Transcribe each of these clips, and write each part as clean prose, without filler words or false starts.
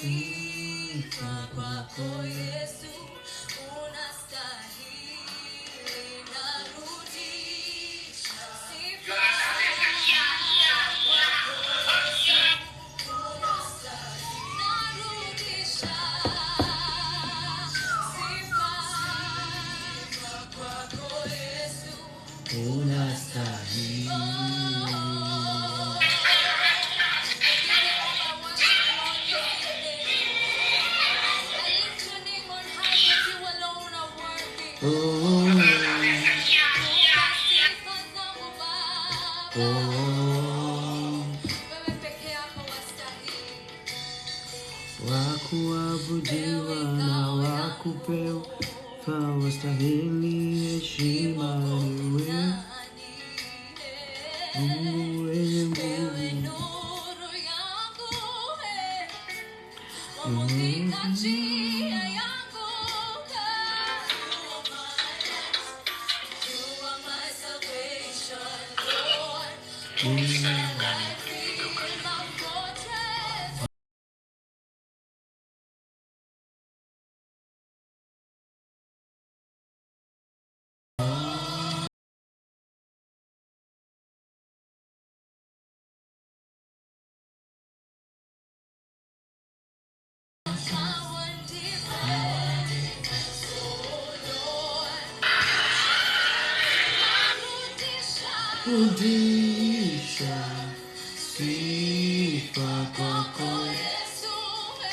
sifa kwako Yesu, unastahili, narudisha sifa unastahili. Wakuabudiwa na wakupewa, wastahili heshima ni wewe. Mungu wenye nguvu, rudisha sifa kwako Yesu,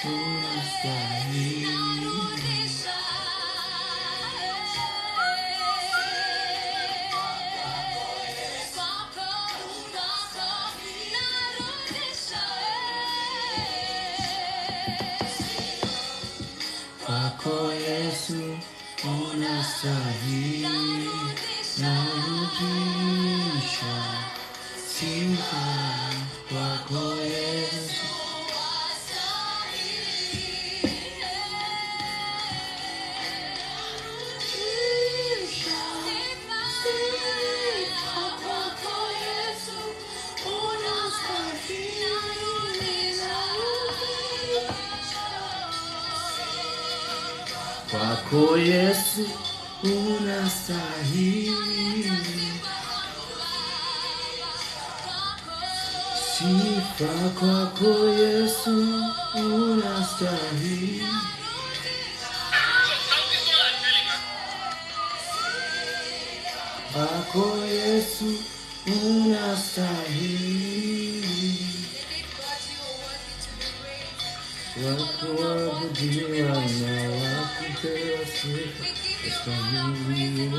unastahili. Kwako Yesu unastahili, narudisha sifa kwako Yesu. Kwako Yesu unastahili, sifa kwako Yesu unastahili. Kwako Yesu unastahili, wakuabudiwa na wakupewa sifa, wastahili heshima.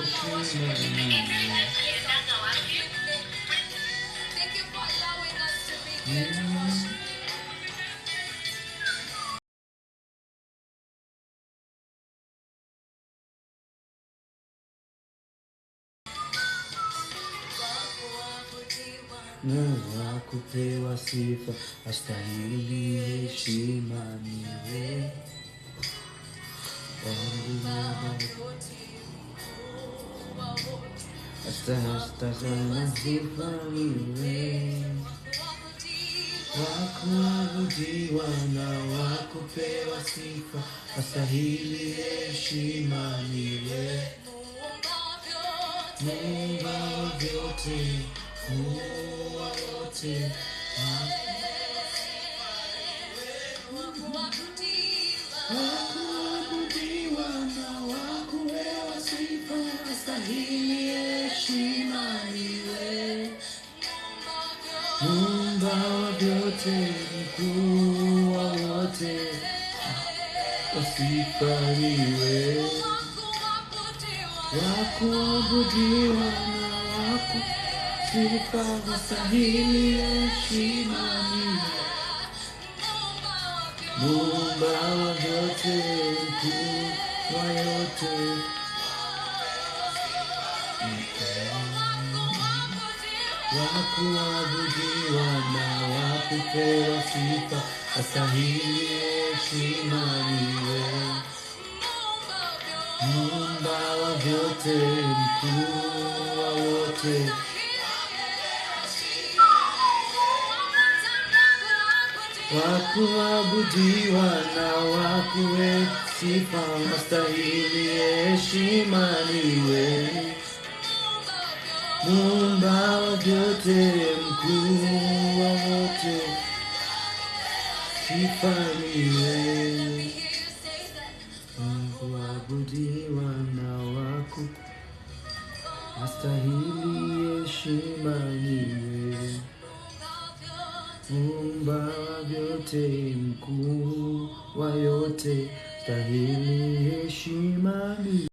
Na wakupewa sifa, wastahili heshima ni wewe. Astahili sifa ni wewe. Wakuabudiwa na wakupewa sifa, wastahili heshima ni wewe. Muumba wa vyote, Mungu wa wote, wakuabudiwa na wakupewa sifa, wastahili heshima ni wewe. Muumba wa vyote, mkuu wa wote, sifa ni wewe. Wakuabudiwa na sifa, wastahili heshima ni wewe. Muumba wa vyote, mkuu wa yote, wakuabudiwa na wakupewa sifa, wastahili heshima ni wewe. Muumba wa vyote, mkuu wa wote, wakuabudiwa na wakuwe sifa, wastahili heshima niwe. Muumba wa vyote, mkuu wa wote, sifa niwe. Wakuabudiwa na waku, wastahili heshima niwe. Muumba wa vyote, mkuu wa yote, stahili heshima niwe.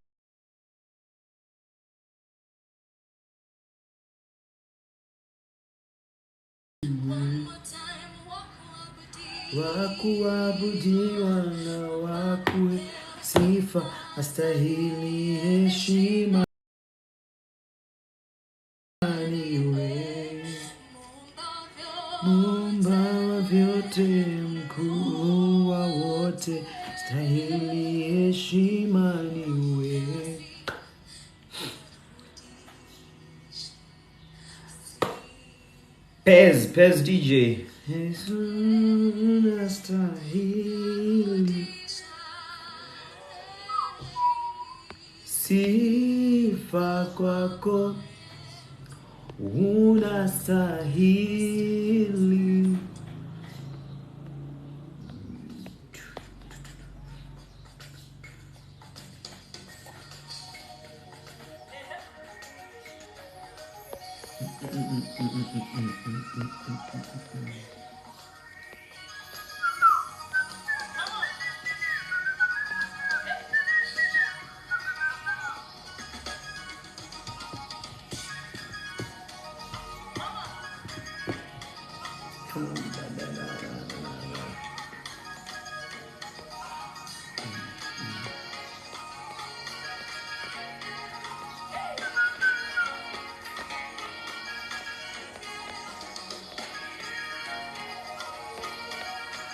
Wakuabudiwa na wakuwe sifa, astahili heshima niwe. Muumba wa vyote, mkuu wa wote, stahili heshima niwe. Pez DJ. Yesu unastahili sifa, kwako unastahili.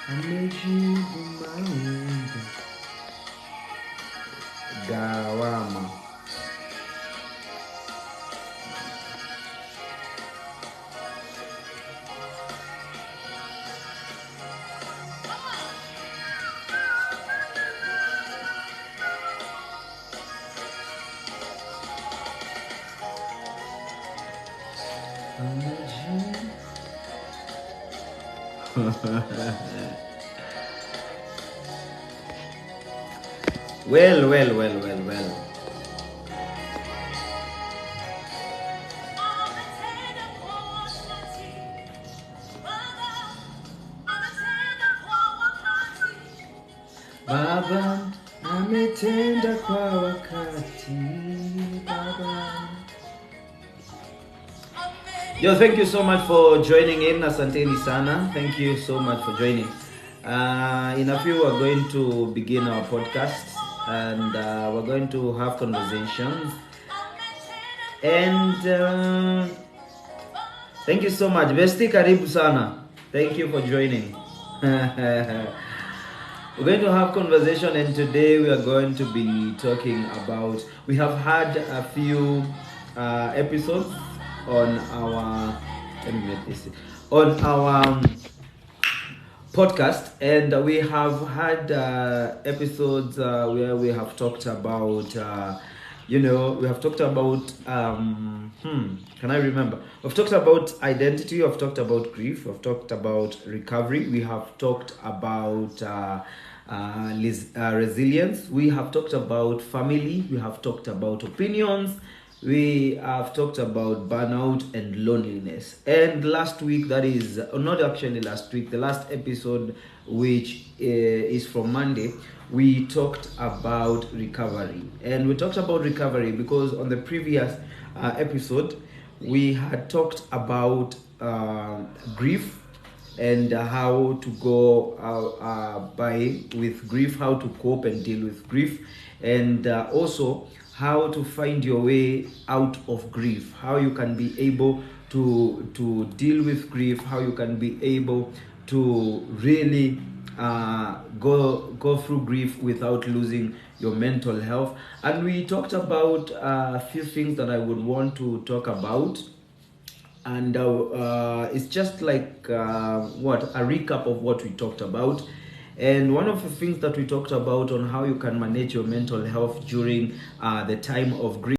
Amejibu maombi dawama. Well. Baba ametenda kwa wakati, Baba. Yo, thank you so much for joining in. Asanteni sana. Thank you so much for joining. In a few, we're going to begin our podcast, and we're going to have conversations. And thank you so much. Besti karibu sana. Thank you for joining. We're going to have conversation, and today we are going to be talking about, we have had a few episodes on our, podcast, and we have had episodes where we have talked about we have talked about can I remember? We've talked about identity, we've talked about grief, we've talked about recovery, we have talked about resilience, we have talked about family, we have talked about opinions, we have talked about burnout and loneliness. And last week, that is not actually last week, the last episode, which is from Monday, we talked about recovery. And we talked about recovery because on the previous episode we had talked about grief and how to go by with grief, how to cope and deal with grief, and also how to find your way out of grief, how you can be able to deal with grief, how you can be able to really go through grief without losing your mental health. And we talked about a few things that I would want to talk about. and it's just like a recap of what we talked about. And one of the things that we talked about on how you can manage your mental health during the time of grief.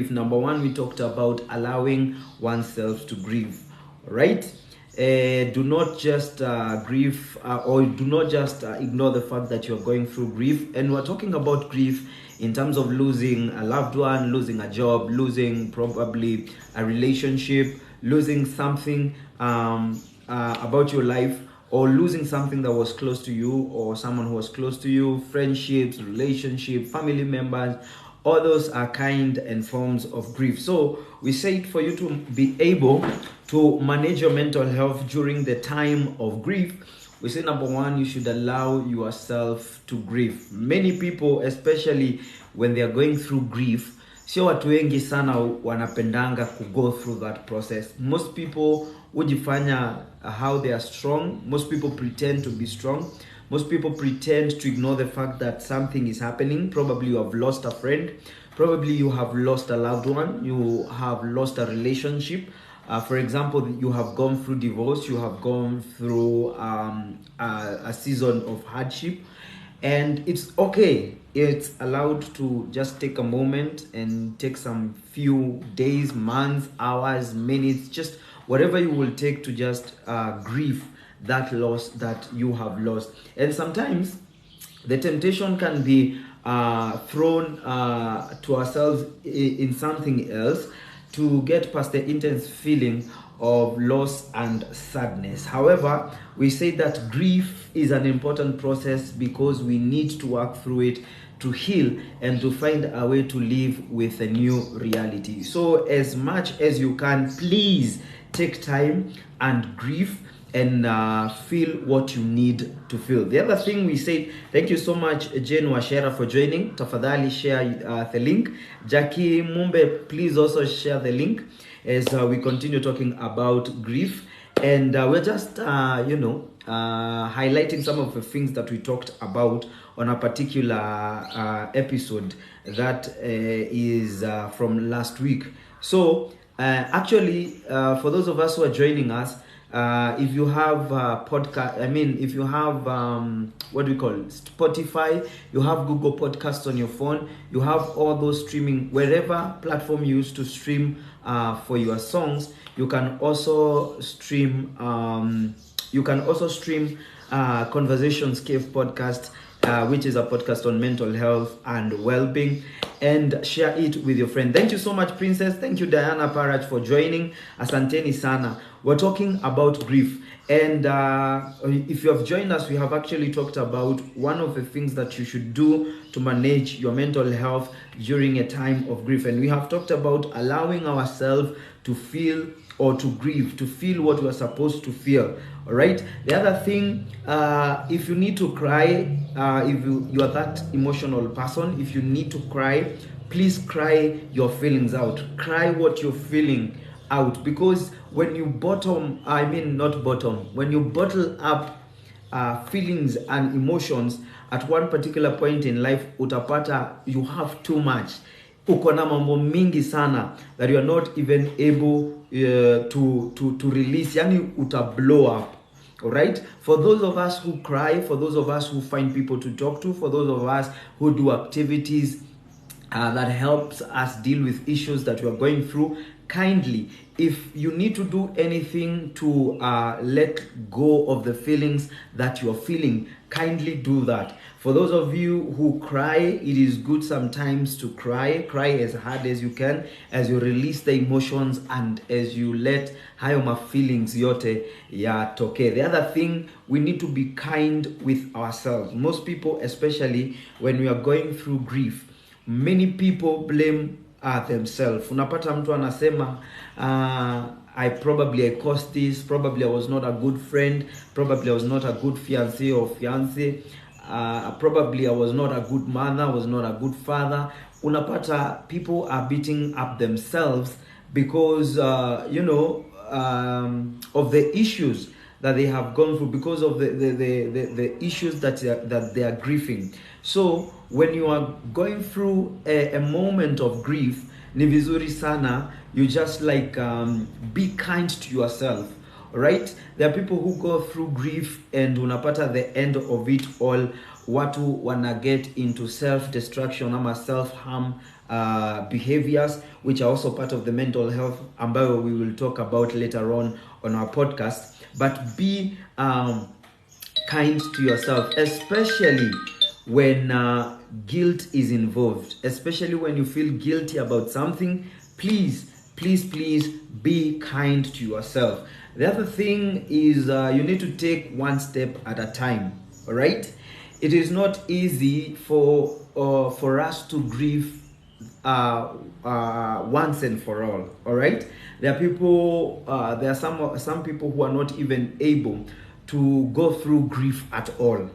Number one, we talked about allowing oneself to grieve, right? Do not just grieve or do not just ignore the fact that you're going through grief. And we're talking about grief in terms of losing a loved one, losing a job, losing probably a relationship, losing something about your life, or losing something that was close to you, or someone who was close to you, friendships, relationship, family members. All those are kind and forms of grief. So we say for you to be able to manage your mental health during the time of grief. We say number one, you should allow yourself to grieve. Many people, especially when they are going through grief, sio watu wengi sana wanapendanga to go through that process. Most people hujifanya how they are strong. Most people pretend to be strong. Most people pretend to ignore the fact that something is happening. Probably you have lost a friend. Probably you have lost a loved one. You have lost a relationship. For example, you have gone through divorce. You have gone through a season of hardship. And it's okay. It's allowed to just take a moment and take some few days, months, hours, minutes, just whatever you will take to just grieve that loss that you have lost. And sometimes the temptation can be thrown to ourselves in something else to get past the intense feeling of loss and sadness. However, we say that grief is an important process because we need to work through it to heal and to find a way to live with a new reality. So as much as you can, please take time and grieve and feel what you need to feel. The other thing we say, thank you so much Jane Washera for joining. Tafadhali share the link. Jackie Mumbe, please also share the link as we continue talking about grief. And we're just highlighting some of the things that we talked about on a particular episode that is from last week. So actually, for those of us who are joining us, if you have podcast, if you have what do we call it, Spotify, you have Google Podcasts on your phone, you have all those streaming, wherever platform you use to stream for your songs, you can also stream Conversations Cave podcast, which is a podcast on mental health and well-being, and share it with your friend. Thank you so much, Princess. Thank you, Diana Parach, for joining. Asanteni sana. We're talking about grief, and if you have joined us, we have actually talked about one of the things that you should do to manage your mental health during a time of grief. And we have talked about allowing ourselves to feel or to grieve, to feel what we are supposed to feel. All right. The other thing, if you need to cry, if you are that emotional person, if you need to cry, please cry your feelings out. Cry what you're feeling out, because when you when you bottle up feelings and emotions at one particular point in life, utapata you have too much. Uko na mambo mingi sana that you are not even able to release. Yani uta blow up. All right. For those of us who cry, for those of us who find people to talk to, for those of us who do activities that helps us deal with issues that we are going through, kindly, if you need to do anything to let go of the feelings that you're feeling, kindly do that. For those of you who cry, it is good sometimes to cry as hard as you can, as you release the emotions and as you let hayo feelings yote yatoke. The other thing, we need to be kind with ourselves. Most people, especially when we are going through grief, many people blame themselves. Unapata mtu anasema I caused this, probably I was not a good friend, probably I was not a good fiancé or fiancé, probably I was not a good mother, I was not a good father. Unapata people are beating up themselves because of the issues that they have gone through, because of the issues that they are grieving. So when you are going through a moment of grief, ni vizuri sana you just like be kind to yourself. Right? There are people who go through grief and unapata the end of it all, watu wanna get into self-destruction ama self-harm behaviors, which are also part of the mental health, ambayo we will talk about later on our podcast. But be kind to yourself, especially when guilt is involved, especially when you feel guilty about something. Please be kind to yourself. The other thing is you need to take one step at a time. All right? It is not easy for us to grieve once and for all. All right? There are some people who are not even able to go through grief at all.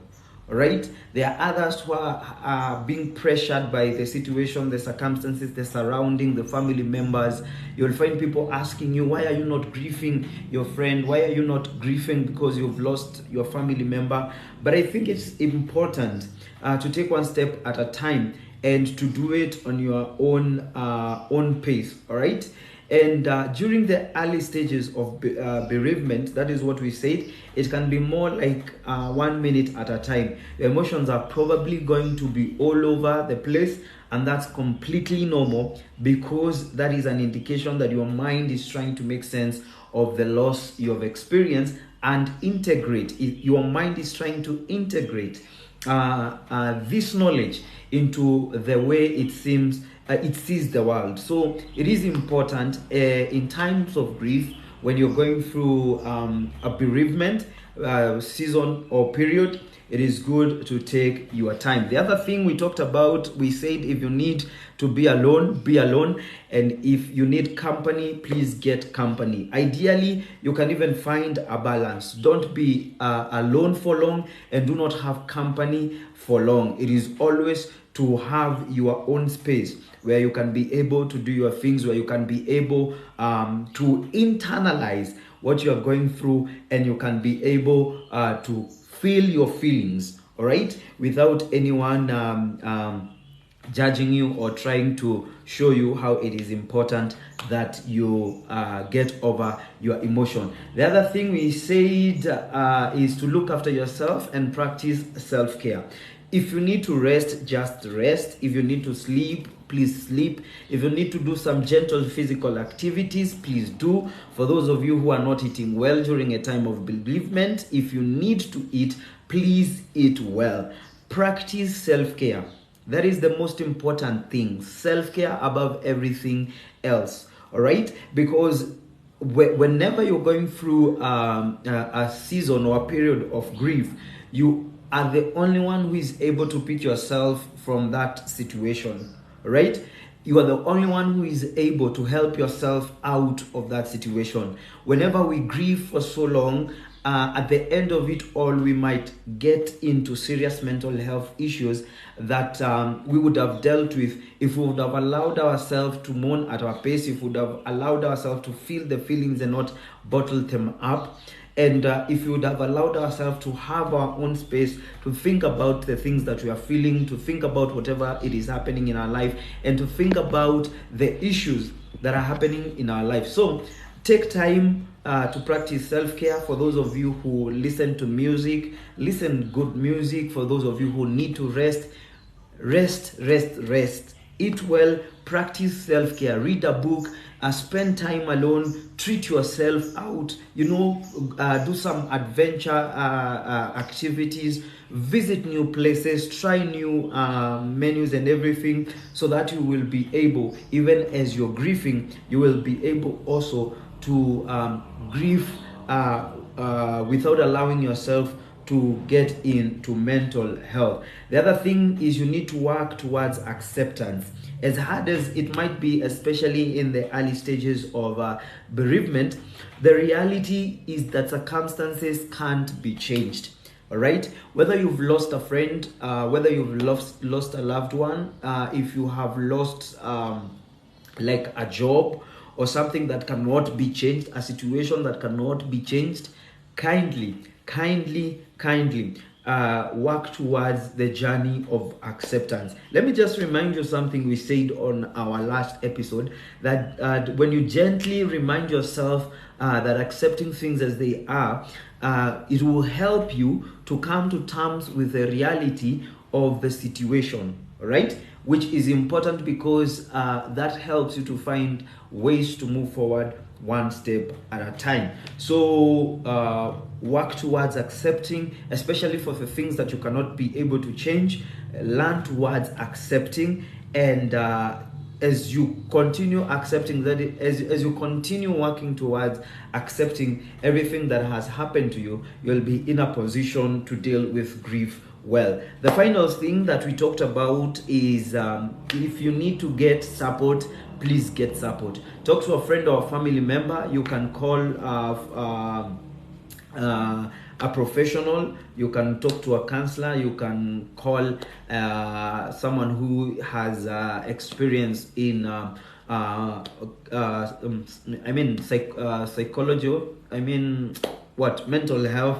Right? There are others who are being pressured by the situation, the circumstances, the surrounding, the family members. You'll find people asking you, why are you not grieving your friend? Why are you not grieving because you've lost your family member? But I think it's important to take one step at a time and to do it on your own pace. All right? And during the early stages of bereavement, that is what we said, it can be more like 1 minute at a time. The emotions are probably going to be all over the place, and that's completely normal, because that is an indication that your mind is trying to make sense of the loss you have experienced and integrate. Your mind is trying to integrate this knowledge into the way it sees the world. So it is important in times of grief, when you're going through a bereavement season or period, it is good to take your time. The other thing we talked about, we said if you need to be alone, be alone. And if you need company, please get company. Ideally, you can even find a balance. Don't be alone for long, and do not have company for long. It is always to have your own space where you can be able to do your things, where you can be able to internalize what you are going through, and you can be able to feel your feelings, all right, without anyone judging you or trying to show you how it is important that you get over your emotion. The other thing we said is to look after yourself and practice self-care. If you need to rest, just rest. If you need to sleep, please sleep. If you need to do some gentle physical activities, please do. For those of you who are not eating well during a time of bereavement, if you need to eat, please eat well. Practice self-care. That is the most important thing. Self-care above everything else. All right? Because whenever you're going through a season or a period of grief, you are the only one who is able to pick yourself from that situation, right? You are the only one who is able to help yourself out of that situation. Whenever we grieve for so long, at the end of it all, we might get into serious mental health issues that we would have dealt with if we would have allowed ourselves to mourn at our pace, if we would have allowed ourselves to feel the feelings and not bottle them up. And if we would have allowed ourselves to have our own space to think about the things that we are feeling, to think about whatever it is happening in our life, and to think about the issues that are happening in our life. So take time to practice self-care. For those of you who listen to music, listen good music. For those of you who need to rest, rest. Eat well, practice self-care, read a book, spend time alone, treat yourself out, do some adventure activities, visit new places, try new menus and everything, so that you will be able, even as you're grieving, you will be able also to grieve without allowing yourself to get into mental health. The other thing is you need to work towards acceptance. As hard as it might be, especially in the early stages of bereavement, the reality is that circumstances can't be changed. All right? Whether you've lost a friend, whether you've lost a loved one, if you have lost like a job or something that cannot be changed, a situation that cannot be changed, kindly work towards the journey of acceptance. Let me just remind you something we said on our last episode, that when you gently remind yourself that accepting things as they are, it will help you to come to terms with the reality of the situation, right? Which is important because that helps you to find ways to move forward one step at a time. So work towards accepting, especially for the things that you cannot be able to change. Learn towards accepting, and as you continue accepting that, as you continue working towards accepting everything that has happened to you, you'll be in a position to deal with grief well. The final thing that we talked about is if you need to get support, please get support. Talk to a friend or a family member. You can call a professional, you can talk to a counselor, you can call someone who has experience in psychology, mental health,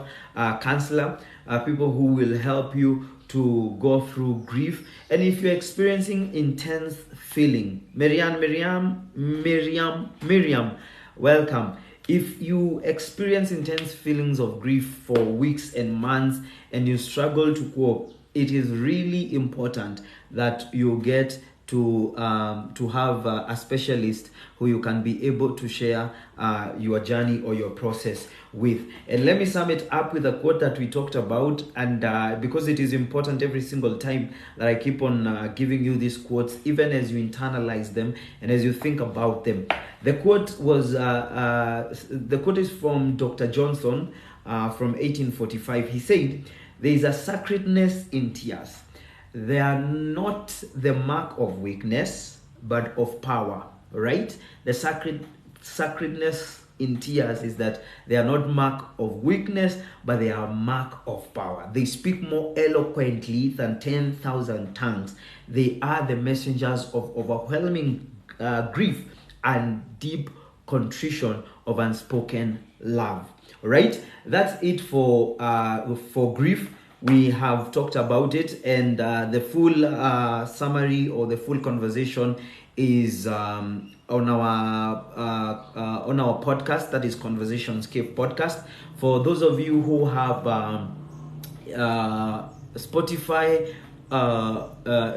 counselor, people who will help you to go through grief. And if you're experiencing intense feeling, Miriam, welcome. If you experience intense feelings of grief for weeks and months and you struggle to cope, it is really important that you get to have a specialist who you can be able to share your journey or your process with. And let me sum it up with a quote that we talked about, and because it is important every single time that I keep on giving you these quotes, even as you internalize them and as you think about them. The quote is from Dr. Johnson from 1845. He said, "There is a sacredness in tears. They are not the mark of weakness, but of power," right? The sacredness in tears is that they are not mark of weakness, but they are mark of power. They speak more eloquently than 10,000 tongues. They are the messengers of overwhelming grief and deep contrition of unspoken love. Right? That's it for grief. We have talked about it, and the full summary or the full conversation is on our podcast, that is Conversations Cave podcast. For those of you who have Spotify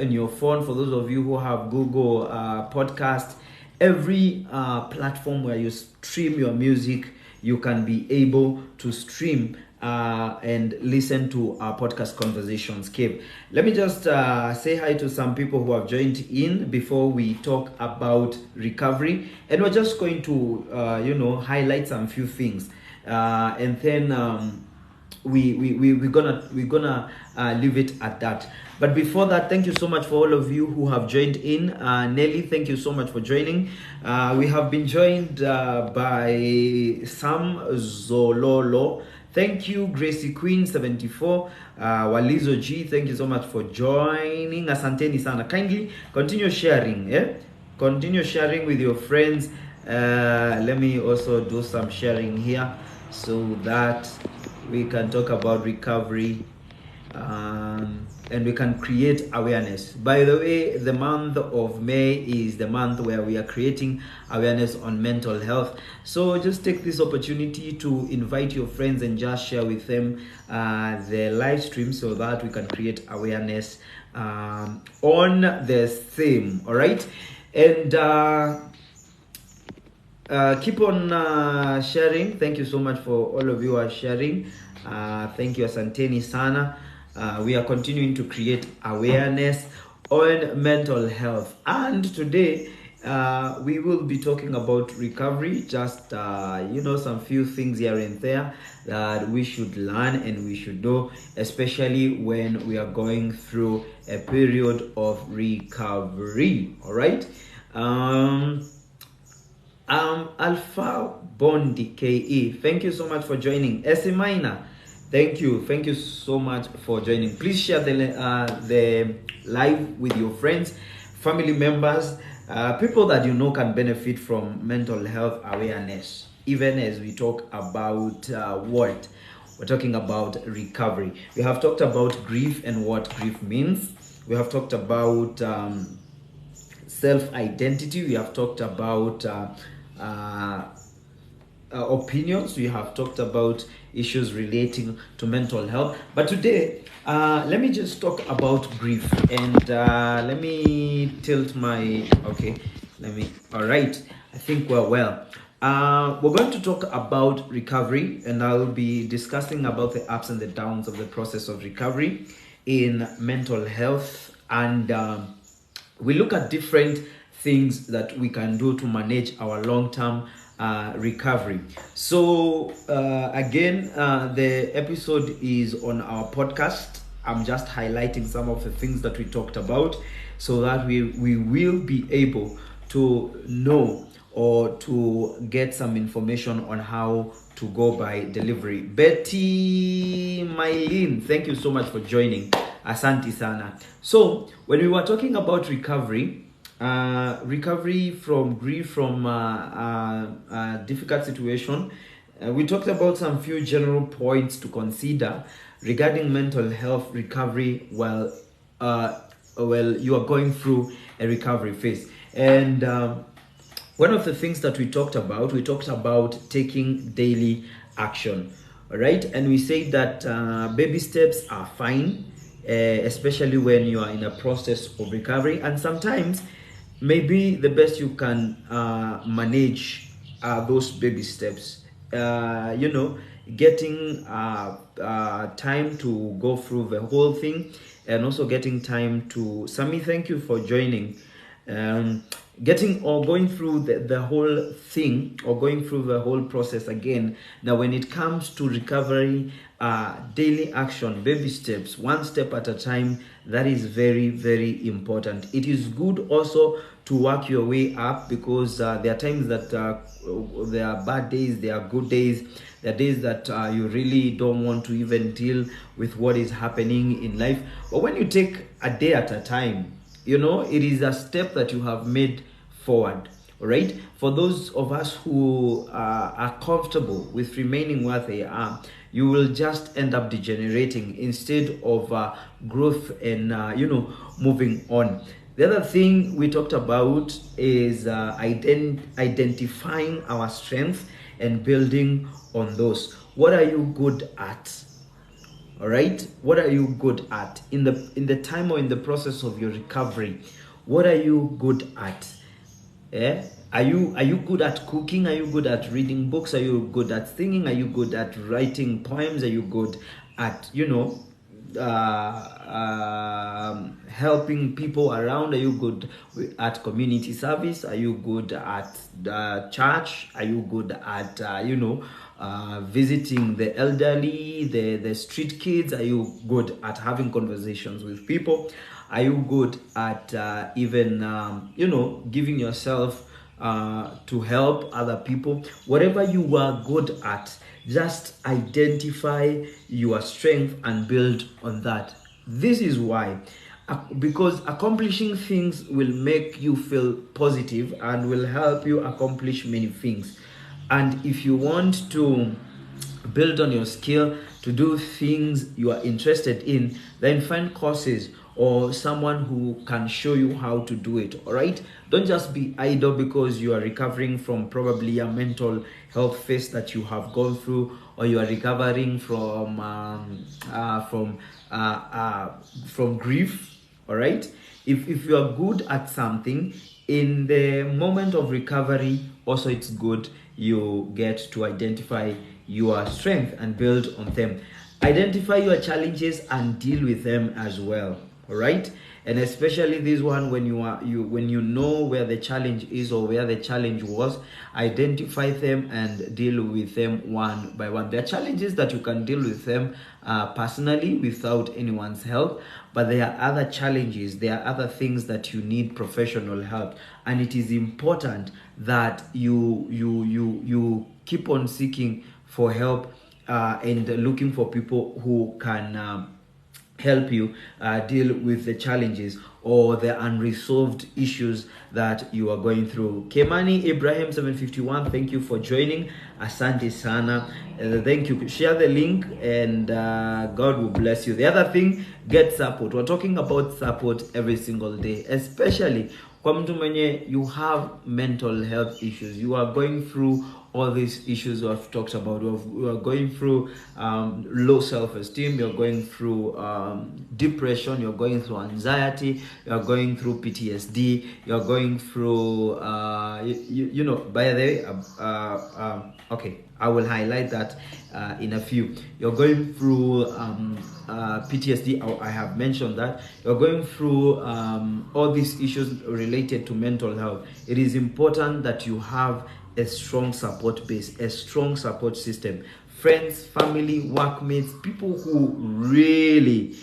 in your phone, for those of you who have Google podcast, every platform where you stream your music, you can be able to stream and listen to our podcast Conversations Cave. Let me just say hi to some people who have joined in before we talk about recovery, and we're just going to highlight some few things, and then we're gonna leave it at that. But before that, thank you so much for all of you who have joined in. Nelly, thank you so much for joining. We have been joined by Sam Zololo. Thank you, Gracie Queen 74. Walizo G, thank you so much for joining. Asanteni sana. Kindly continue sharing. Continue sharing with your friends. Let me also do some sharing here so that we can talk about recovery and we can create awareness. By the way, the month of May is the month where we are creating awareness on mental health. So just take this opportunity to invite your friends and just share with them the live stream so that we can create awareness on the theme. All right, and keep on sharing. Thank you so much for all of you who are sharing. Thank you, asanteni sana. We are continuing to create awareness on mental health, and today we will be talking about recovery. Just some few things here and there that we should learn and we should know, especially when we are going through a period of recovery. All right. Alpha Bondi KE, thank you so much for joining. Esimina, thank you so much for joining. Please share the live with your friends, family members, people that you know can benefit from mental health awareness. even as we talk about what we're talking about recovery. We have talked about grief and what grief means. We have talked about self-identity. We have talked about uh, opinions. We have talked about issues relating to mental health. But today, let me just talk about grief. And let me tilt my. Okay, let me. All right. I think we're well. We're going to talk about recovery, and I'll be discussing about the ups and the downs of the process of recovery in mental health. And we look at different things that we can do to manage our long-term recovery. So again, the episode is on our podcast. I'm just highlighting some of the things that we talked about so that we will be able to know or to get some information on how to go by delivery. Betty Mylene, thank you so much for joining. Asante sana. So when we were talking about recovery, recovery from grief, from difficult situation, we talked about some few general points to consider regarding mental health recovery while you are going through a recovery phase. And one of the things that we talked about taking daily action. All right, and we say that baby steps are fine, especially when you are in a process of recovery, and sometimes maybe the best you can manage those baby steps. Getting time to go through the whole thing, and also getting time to. Sami, thank you for joining. Getting or going through the whole thing, or going through the whole process again. Now when it comes to recovery, daily action, baby steps, one step at a time, that is very, very important. It is good also to work your way up, because there are times that there are bad days, there are good days, there are days that you really don't want to even deal with what is happening in life. But when you take a day at a time, it is a step that you have made forward. All right, for those of us who are comfortable with remaining where they are, you will just end up degenerating instead of growth and moving on. The other thing we talked about is identifying our strengths and building on those. What are you good at? All right, what are you good at in the time or in the process of your recovery? What are you good at? Are you good at cooking? Are you good at reading books? Are you good at singing? Are you good at writing poems? Are you good at helping people around? Are you good at community service? Are you good at church? Are you good at visiting the elderly, the street kids? Are you good at having conversations with people? Are you good at even giving yourself to help other people? Whatever you are good at, just identify your strength and build on that. This is why, because accomplishing things will make you feel positive and will help you accomplish many things. And if you want to build on your skill, to do things you are interested in, then find courses or someone who can show you how to do it. All right, don't just be idle because you are recovering from probably a mental health phase that you have gone through, or you are recovering from grief. All right, if you are good at something in the moment of recovery, also it's good you get to identify your strength and build on them. Identify your challenges and deal with them as well. All right, and especially this one, when you know where the challenge is or where the challenge was, identify them and deal with them one by one. There are challenges that you can deal with them personally without anyone's help, but there are other challenges, there are other things that you need professional help, and it is important that you keep on seeking for help and looking for people who can help you deal with the challenges or the unresolved issues that you are going through. Kemani Ibrahim 751, thank you for joining. Asante sana. Thank you. Share the link, and God will bless you. The other thing, get support. We're talking about support every single day, especially kwa mtu mwenye you have mental health issues. You are going through all these issues we have talked about. We are going through low self-esteem, you're going through depression, you're going through anxiety, you're going through PTSD, you're going through you know, by the way, okay, I will highlight that in a few. You're going through PTSD, I have mentioned that. You're going through all these issues related to mental health. It is important that you have a strong support base, a strong support system. Friends, family, workmates, people who really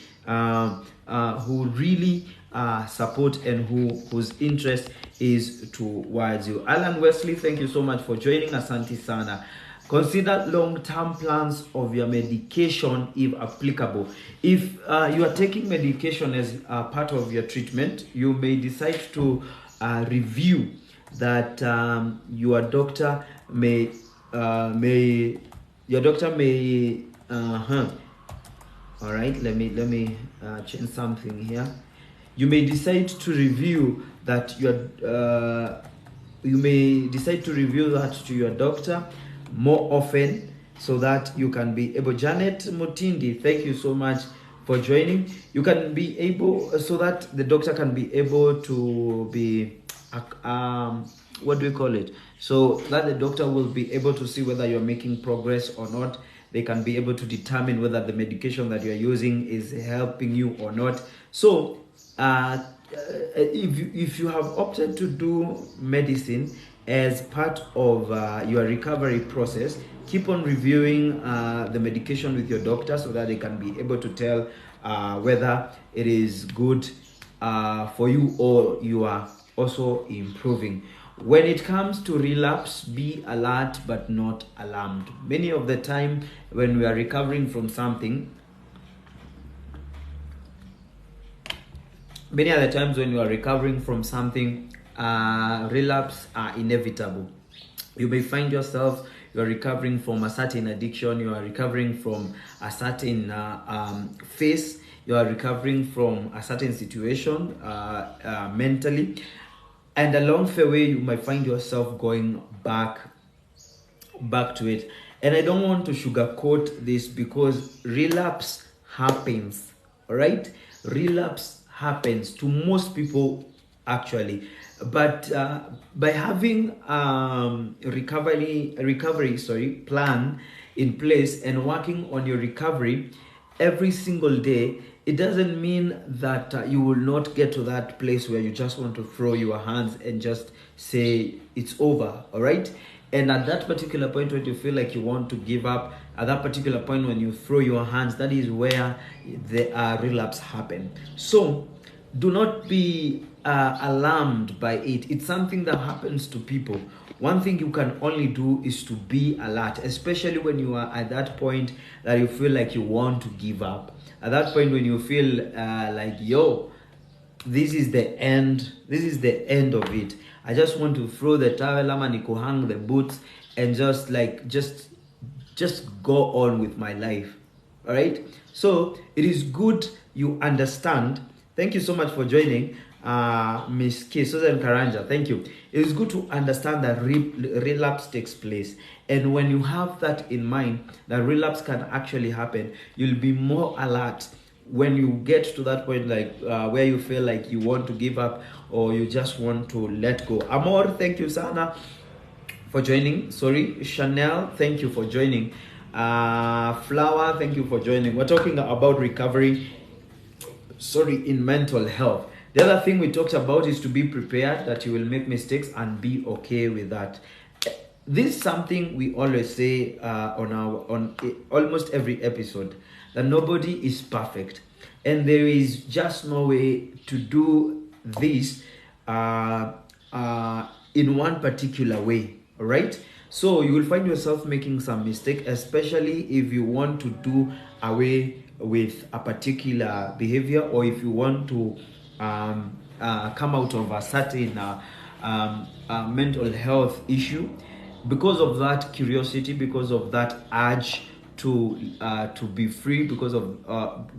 support and whose interest is towards you. Alan Wesley, thank you so much for joining. Asante sana. Consider long-term plans of your medication if applicable. If you are taking medication as part of your treatment, you may decide to review that your doctor may all right, let me change something here. You may decide to review that to your doctor more often, so that you can be able. Janet Mutindi, thank you so much for joining. You can be able, so that the doctor can be able to be what do we call it, so that the doctor will be able to see whether you're making progress or not. They can be able to determine whether the medication that you're using is helping you or not. So if you have opted to do medicine as part of your recovery process, keep on reviewing the medication with your doctor, so that they can be able to tell whether it is good for you, or you are also improving. When it comes to relapse, be alert but not alarmed. Many of the time when we are recovering from something, relapse are inevitable. You may find yourself, you are recovering from a certain addiction, you are recovering from a certain phase, you are recovering from a certain situation mentally, and along the way you might find yourself going back to it. And I don't want to sugarcoat this, because relapse happens, all right? Relapse happens to most people actually, but by having recovery plan in place and working on your recovery every single day, it doesn't mean that you will not get to that place where you just want to throw your hands and just say it's over, all right? And at that particular point when you feel like you want to give up, at that particular point when you throw your hands, that is where the relapse happen. So do not be alarmed by it. It's something that happens to people. One thing you can only do is to be alert, especially when you are at that point that you feel like you want to give up. At that point when you feel like, yo, this is the end of it. I just want to throw the towel, niko hang the boots, and just go on with my life. All right? So it is good you understand. Thank you so much for joining, Miss K. Susan Karanja. Thank you. It is good to understand that relapse takes place. And when you have that in mind, that relapse can actually happen, you'll be more alert when you get to that point, like where you feel like you want to give up or you just want to let go. Amor, thank you, Sana, for joining. Sorry, Chanel, thank you for joining. Flower, thank you for joining. We're talking about recovery, in mental health. The other thing we talked about is to be prepared that you will make mistakes and be okay with that. This is something we always say on almost every episode, that nobody is perfect, and there is just no way to do this in one particular way. All right? So you will find yourself making some mistake, especially if you want to do away with a particular behavior, or if you want to come out of a certain mental health issue. Because of that curiosity, because of that urge to be free, because of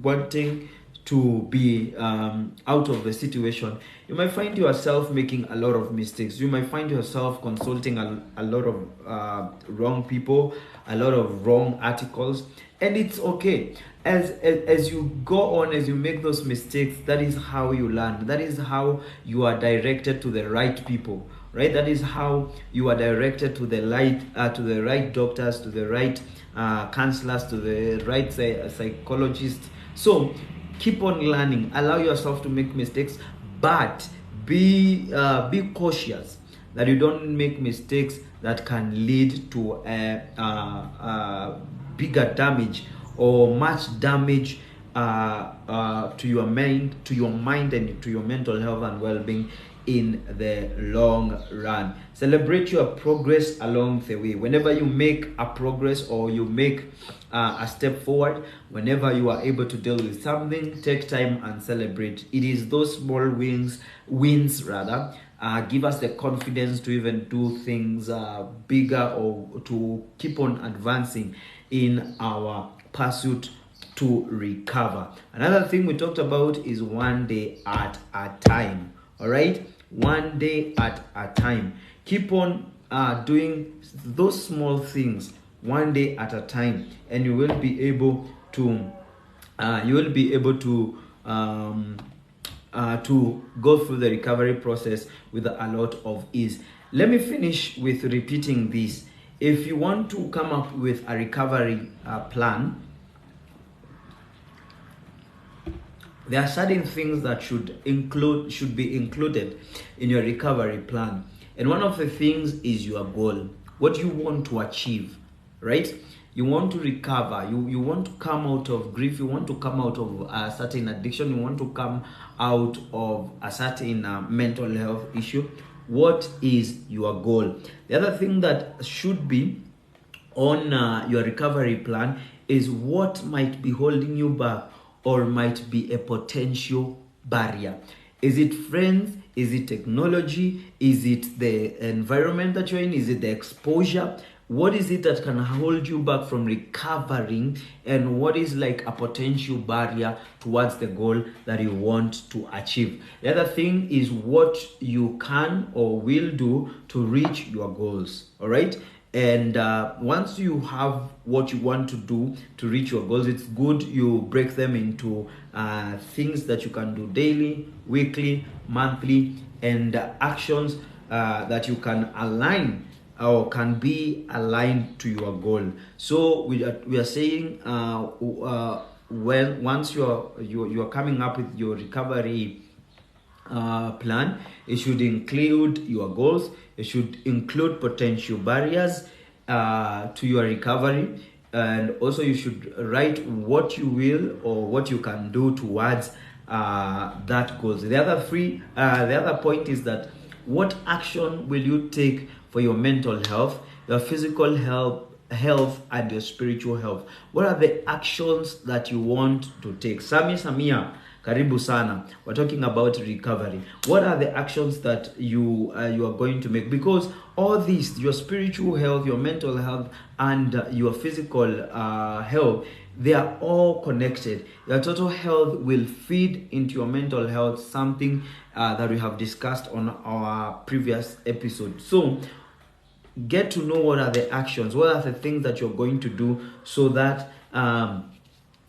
wanting to be out of the situation, you might find yourself making a lot of mistakes. You might find yourself consulting a lot of wrong people, a lot of wrong articles, and it's okay. As you go on, as you make those mistakes, that is how you learn. That is how you are directed to the right people, right? That is how you are directed to the right doctors, to the right counselors, to the right psychologists. So keep on learning. Allow yourself to make mistakes, but be cautious that you don't make mistakes that can lead to bigger damage, or much damage to your mind and to your mental health and well-being in the long run. Celebrate your progress along the way. Whenever you make a progress, or you make a step forward, whenever you are able to deal with something, take time and celebrate. It is those small wins rather, give us the confidence to even do things bigger, or to keep on advancing in our pursuit to recover. Another thing we talked about is one day at a time. All right, one day at a time. Keep on doing those small things one day at a time, and you will be able to go through the recovery process with a lot of ease. Let me finish with repeating this. If you want to come up with a recovery plan, there are certain things that should be included in your recovery plan. And one of the things is your goal. What you want to achieve, right? You want to recover. You want to come out of grief. You want to come out of a certain addiction. You want to come out of a certain mental health issue. What is your goal? The other thing that should be on your recovery plan is what might be holding you back, or might be a potential barrier. Is it friends? Is it technology? Is it the environment that you're in? Is it the exposure? What is it that can hold you back from recovering? And what is like a potential barrier towards the goal that you want to achieve? The other thing is what you can or will do to reach your goals. All right. And once you have what you want to do to reach your goals, it's good you break them into things that you can do daily, weekly, monthly, and actions that you can align or can be aligned to your goal. So we are saying once you are coming up with your recovery plan, it should include your goals. It should include potential barriers to your recovery, and also you should write what you will or what you can do towards that goals. The other point is that what action will you take for your mental health, your physical health, and your spiritual health? What are the actions that you want to take? Samia, karibu sana. We're talking about recovery. What are the actions that you are going to make? Because all these, your spiritual health, your mental health, and your physical health, they are all connected. Your total health will feed into your mental health, something that we have discussed on our previous episode. So get to know what are the actions, what are the things that you're going to do so that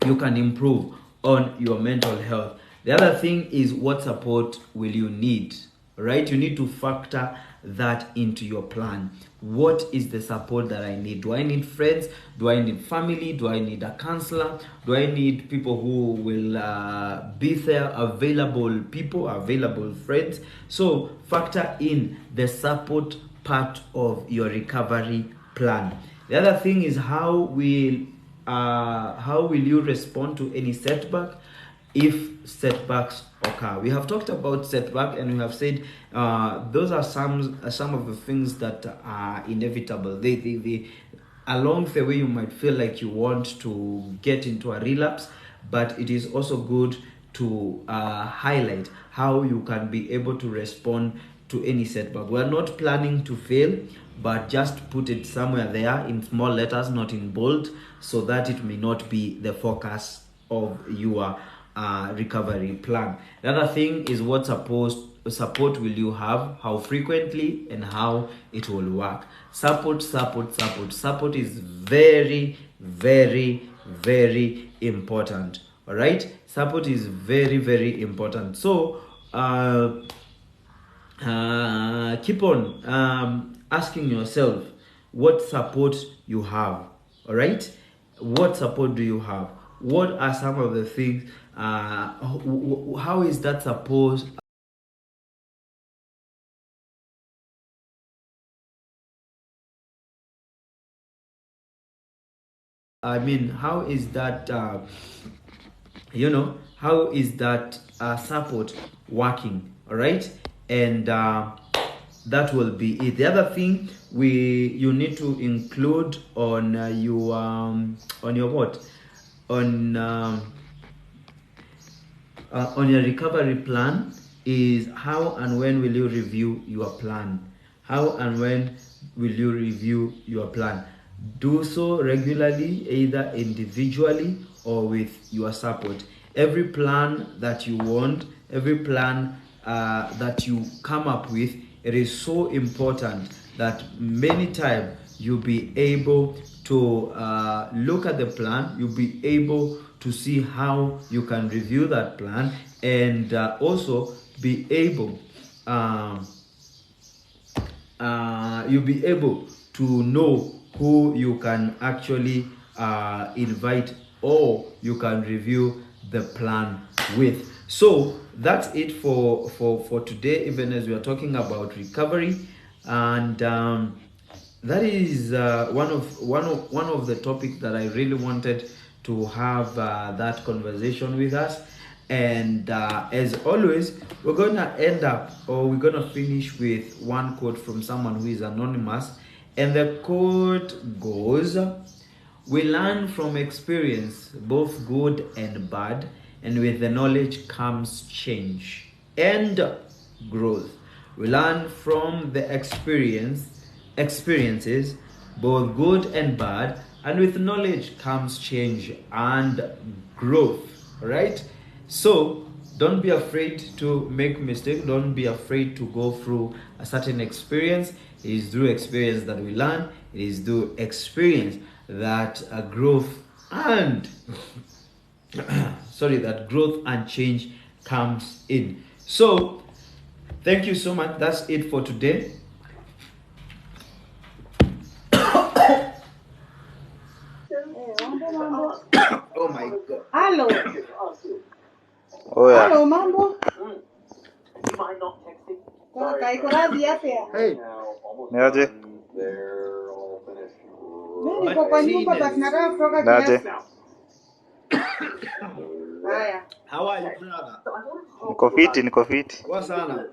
you can improve on your mental health. The other thing is, what support will you need? Right? You need to factor that into your plan. What is the support that I need? Do I need friends? Do I need family? Do I need a counselor? Do I need people who will be there, available people, available friends? So factor in the support part of your recovery plan. The other thing is, how will you respond to any setback? if setbacks occur. We have talked about setback, and we have said those are some of the things that are inevitable. They along the way you might feel like you want to get into a relapse, but it is also good to highlight how you can be able to respond to any setback. We're not planning to fail, but just put it somewhere there in small letters, not in bold, so that it may not be the focus of your recovery plan. The other thing is what support will you have, how frequently, and how it will work. Support is very, very, very important. All right, support is very, very important. So keep on asking yourself what support you have. All right, what support do you have? What are some of the things? How is that supposed? I mean, how is that? How is that support working? All right, and that will be it. The other thing you need to include on your what on your recovery plan is how and when will you review your plan. How and when will you review your plan? Do so regularly, either individually or with your support. Every plan that you want, every plan that you come up with, it is so important that many times you'll be able to look at the plan, you'll be able to see how you can review that plan, and also be able you'll be able to know who you can actually invite, or you can review the plan with. So that's it for today, even as we are talking about recovery. And that is one of the topics that I really wanted to have that conversation with us. And as always, we're gonna end up, or we're gonna finish with one quote from someone who is anonymous. And the quote goes, "We learn from experience, both good and bad, and with the knowledge comes change and growth." We learn from the experiences, both good and bad, and with knowledge comes change and growth. Right? So don't be afraid to make mistakes. Don't be afraid to go through a certain experience. It is through experience that we learn. It is through experience that growth and that growth and change comes in. So thank you so much. That's it for today. Oh my God. Hello. Oh yeah. Hello, mambo. Hey. Niaje? Mimi niko kwa nyumba basi nataka kutoka Niaje? kiasi. Haya. How are you, brother? Niko fiti. Poa sana.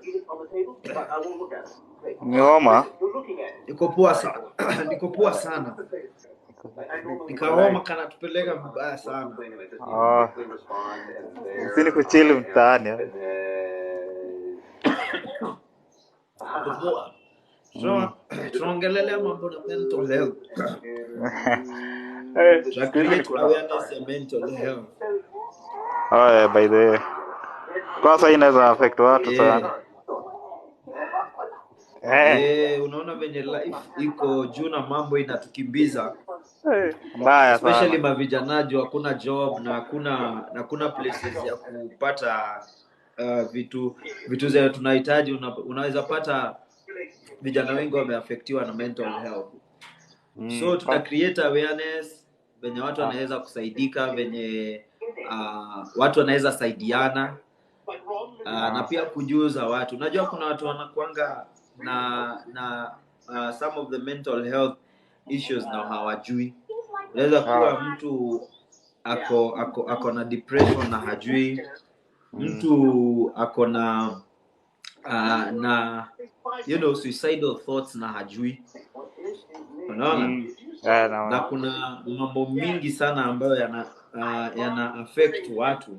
Ni homa? Niko poa sana. Niko poa sana. Nikahoma kanatupeleka vibaya sana. Ah. Sini kuchill mtaani. Niko poa. So, tunaongelelea mambo na mental health. To create awareness ya mental health. Oh yeah, by the way. Kwa sasa inaweza affect watu sana. Unaona venye life iko juu na mambo inatukimbiza. Mbaya Especially sana. mavijanaji, hakuna job na hakuna places ya kupata vitu za tunahitaji. Unaweza pata vijana wengi wameaffectiwa na mental health. So tuna create awareness venye watu wanaweza kusaidika, venye watu wanaweza saidiana, na pia kujuza watu. Unajua kuna watu wanakuanga na some of the mental health issues na hawajui. Unaweza kuwa mtu ako na depression na hajui, mtu ako na suicidal thoughts na hajui, unaona. Na kuna mambo mingi sana ambayo yana affect watu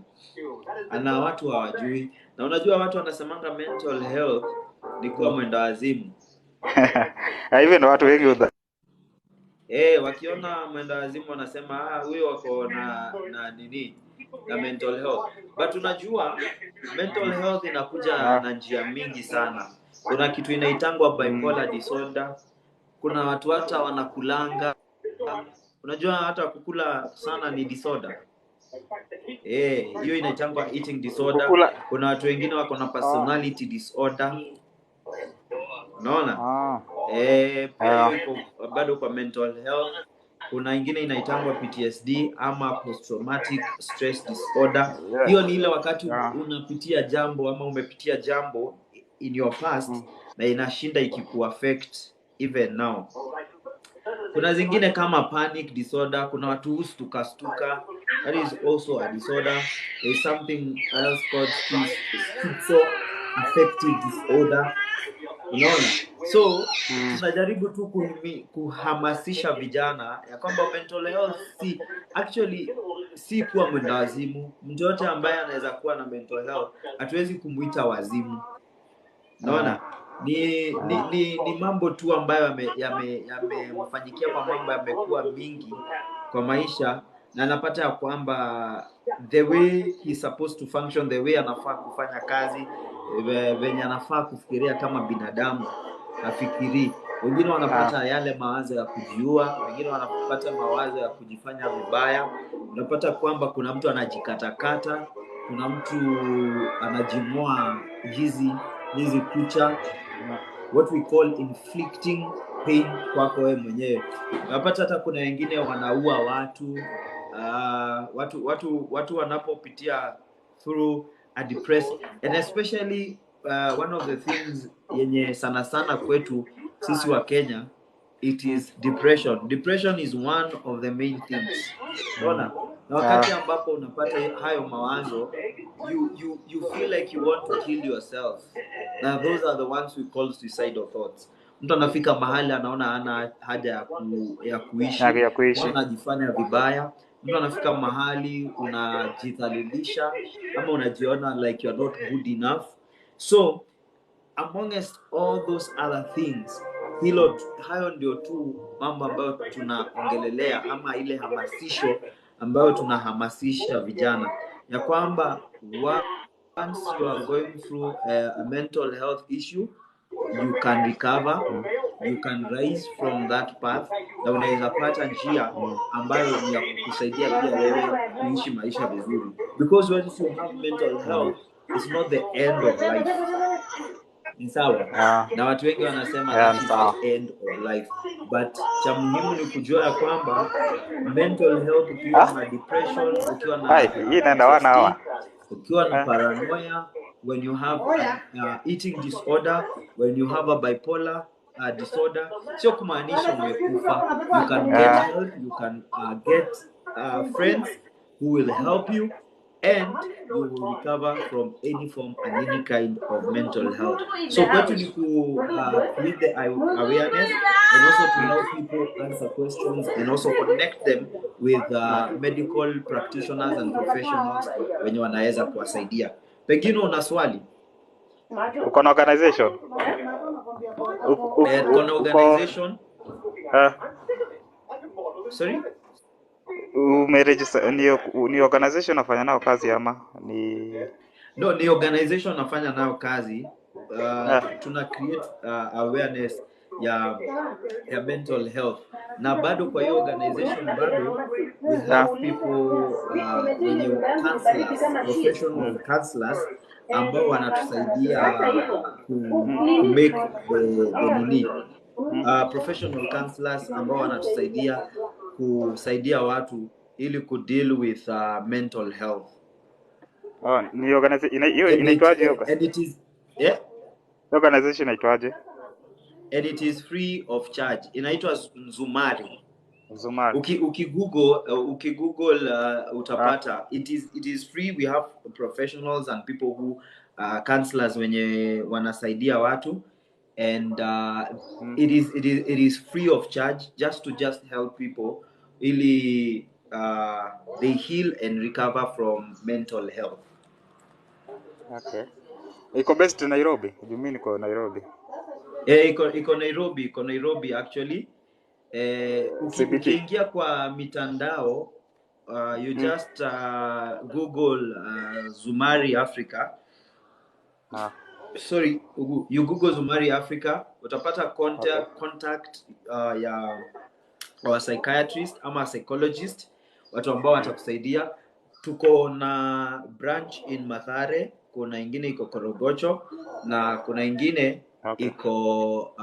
na watu hawajui. Na unajua watu wanasemanga mental health ni kuwa mwenda wazimu. Hivi ndo watu wengi wakiona mwenda wazimu wanasema huyo wako na mental health. But unajua mental health inakuja na njia mingi sana. Kuna kitu inaitangwa bipolar disorder. Kuna watu hata wanakulanga. Unajua hata kukula sana ni disorder. Hiyo inaitangwa eating disorder. Kuna watu wengine wako na personality disorder. Unaona? Pia iko bado kwa mental health. Kuna ingine inaitangwa PTSD ama post traumatic stress disorder. Hiyo ni ile wakati unapitia jambo ama umepitia jambo in your past na inashinda ikikuaffect even now. Kuna zingine kama panic disorder, kuna watu stuka, that is also a disorder. There is something else called schizoaffective disorder. Unaona? So tunajaribu tu kuhamasisha vijana ya kwamba mental health si kuwa mwenda wazimu. Mtu yote ambaye anaweza kuwa na mental health hatuwezi kumuita wazimu. Unaona? Ni mambo tu ambayo yamemfanyikia kwa mambo yamekuwa mingi kwa maisha, na anapata ya kwamba the way he's supposed to function, the way anafaa kufanya kazi, venye anafaa kufikiria kama binadamu afikiri. Wengine wanapata yale mawazo ya kujiua, wengine wanapata mawazo ya kujifanya vibaya. Unapata kwamba kuna mtu anajikatakata, kuna mtu anajimoa hizi kucha, what we call inflicting pain kwako wewe mwenyewe. Unapata hata kuna wengine wanaua watu wanapopitia through a depressed, and especially one of the things yenye sana kwetu sisi wa Kenya, it is depression. Depression is one of the main things. Unaona? Na wakati ambapo unapata hayo mawazo, you feel like you want to kill yourself. Now those are the ones we call suicidal thoughts. Mtu anafika mahali anaona hana haja ya kuishi, anajifanya vibaya. Mtu anafika mahali unajidhalilisha ama unajiona like you are not good enough. So amongst all those other things, hayo ndio tu mambo ambayo tunaongelelea ama ile hamasisho ambayo tunahamasisha vijana ya kwamba once you are going through a mental health issue, you can recover, you can rise from that path, na unaweza pata njia ambayo ni ya kukusaidia pia wewe kuishi maisha vizuri. Because once you have mental health, it's not the end of life. Ni sawa. Na watu wengi wanasema that is the end of life. But cha muhimu ni kujua ya kwamba mental health, ukiwa na depression, ukiwa na ukiwa na paranoia, when you have eating disorder, when you have a bipolar disorder, sio kumaanisha umekufa. You can get help, you can get friends who will help you, and you will recover from any form and any kind of mental health. So kwetu ni create the awareness and also to help people answer questions and also connect them with medical practitioners and professionals wenye wanaweza kuwasaidia. Pengine una swali? Uko na organization? Uko na organization? Sorry? Umeregister ni organization nafanya nao kazi ama ni? No, ni organization nafanya nao kazi. Tuna create awareness ya mental health, na bado kwa hiyo organization bado we have people counselors, professional counselors ambao wanatusaidia ku make professional counselors ambao wanatusaidia kusaidia watu ili ku deal with mental health. Ni organization inaitwaje? And it is organization inaitwaje? And it is free of charge. Inaitwa Nzumari. Zumari. Ukigoogle utapata it is free. We have professionals and people who counselors wenye wanasaidia watu, and it is free of charge, just to help people ili they heal and recover from mental health. Okay. Iko based in Nairobi? You mean iko Nairobi? Iko Nairobi actually. Ukiingia kwa mitandao you just Google Zumari Africa. Sorry, you Google Zumari Africa, utapata contact ya wa psychiatrist ama psychologist, watu ambao watakusaidia. Tuko na branch in Mathare, kuna ingine iko Korogocho, na kuna ingine iko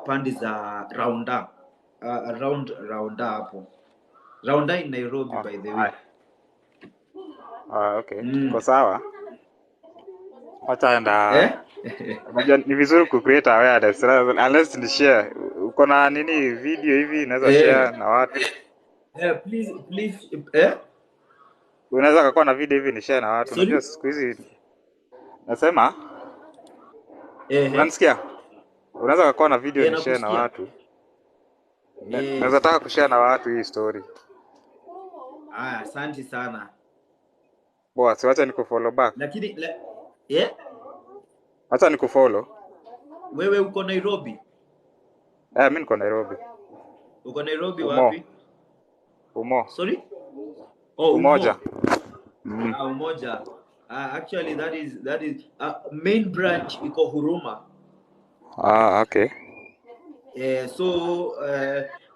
pandi za Raunda. Raunda hapo. Raunda in Nairobi, by the way. Okay. Kwa sawa. Wacha enda. Ni vizuri ku create awareness unless ni share. Uko na nini video hivi unaweza share na watu? Please Unaweza kuwa na video hivi ni share na watu. Unajua siku hizi nasema unanisikia? Unaweza kuwa na video ni share na watu. Naweza taka kushare na watu hii story. Asante sana. Boss, wacha nikufollow back. Lakini Wacha nikufollow. Wewe uko Nairobi? Mimi niko Nairobi. Uko Nairobi wapi? Umo. Sorry? Umoja. Umoja. Actually that is main branch iko Huruma. Okay. So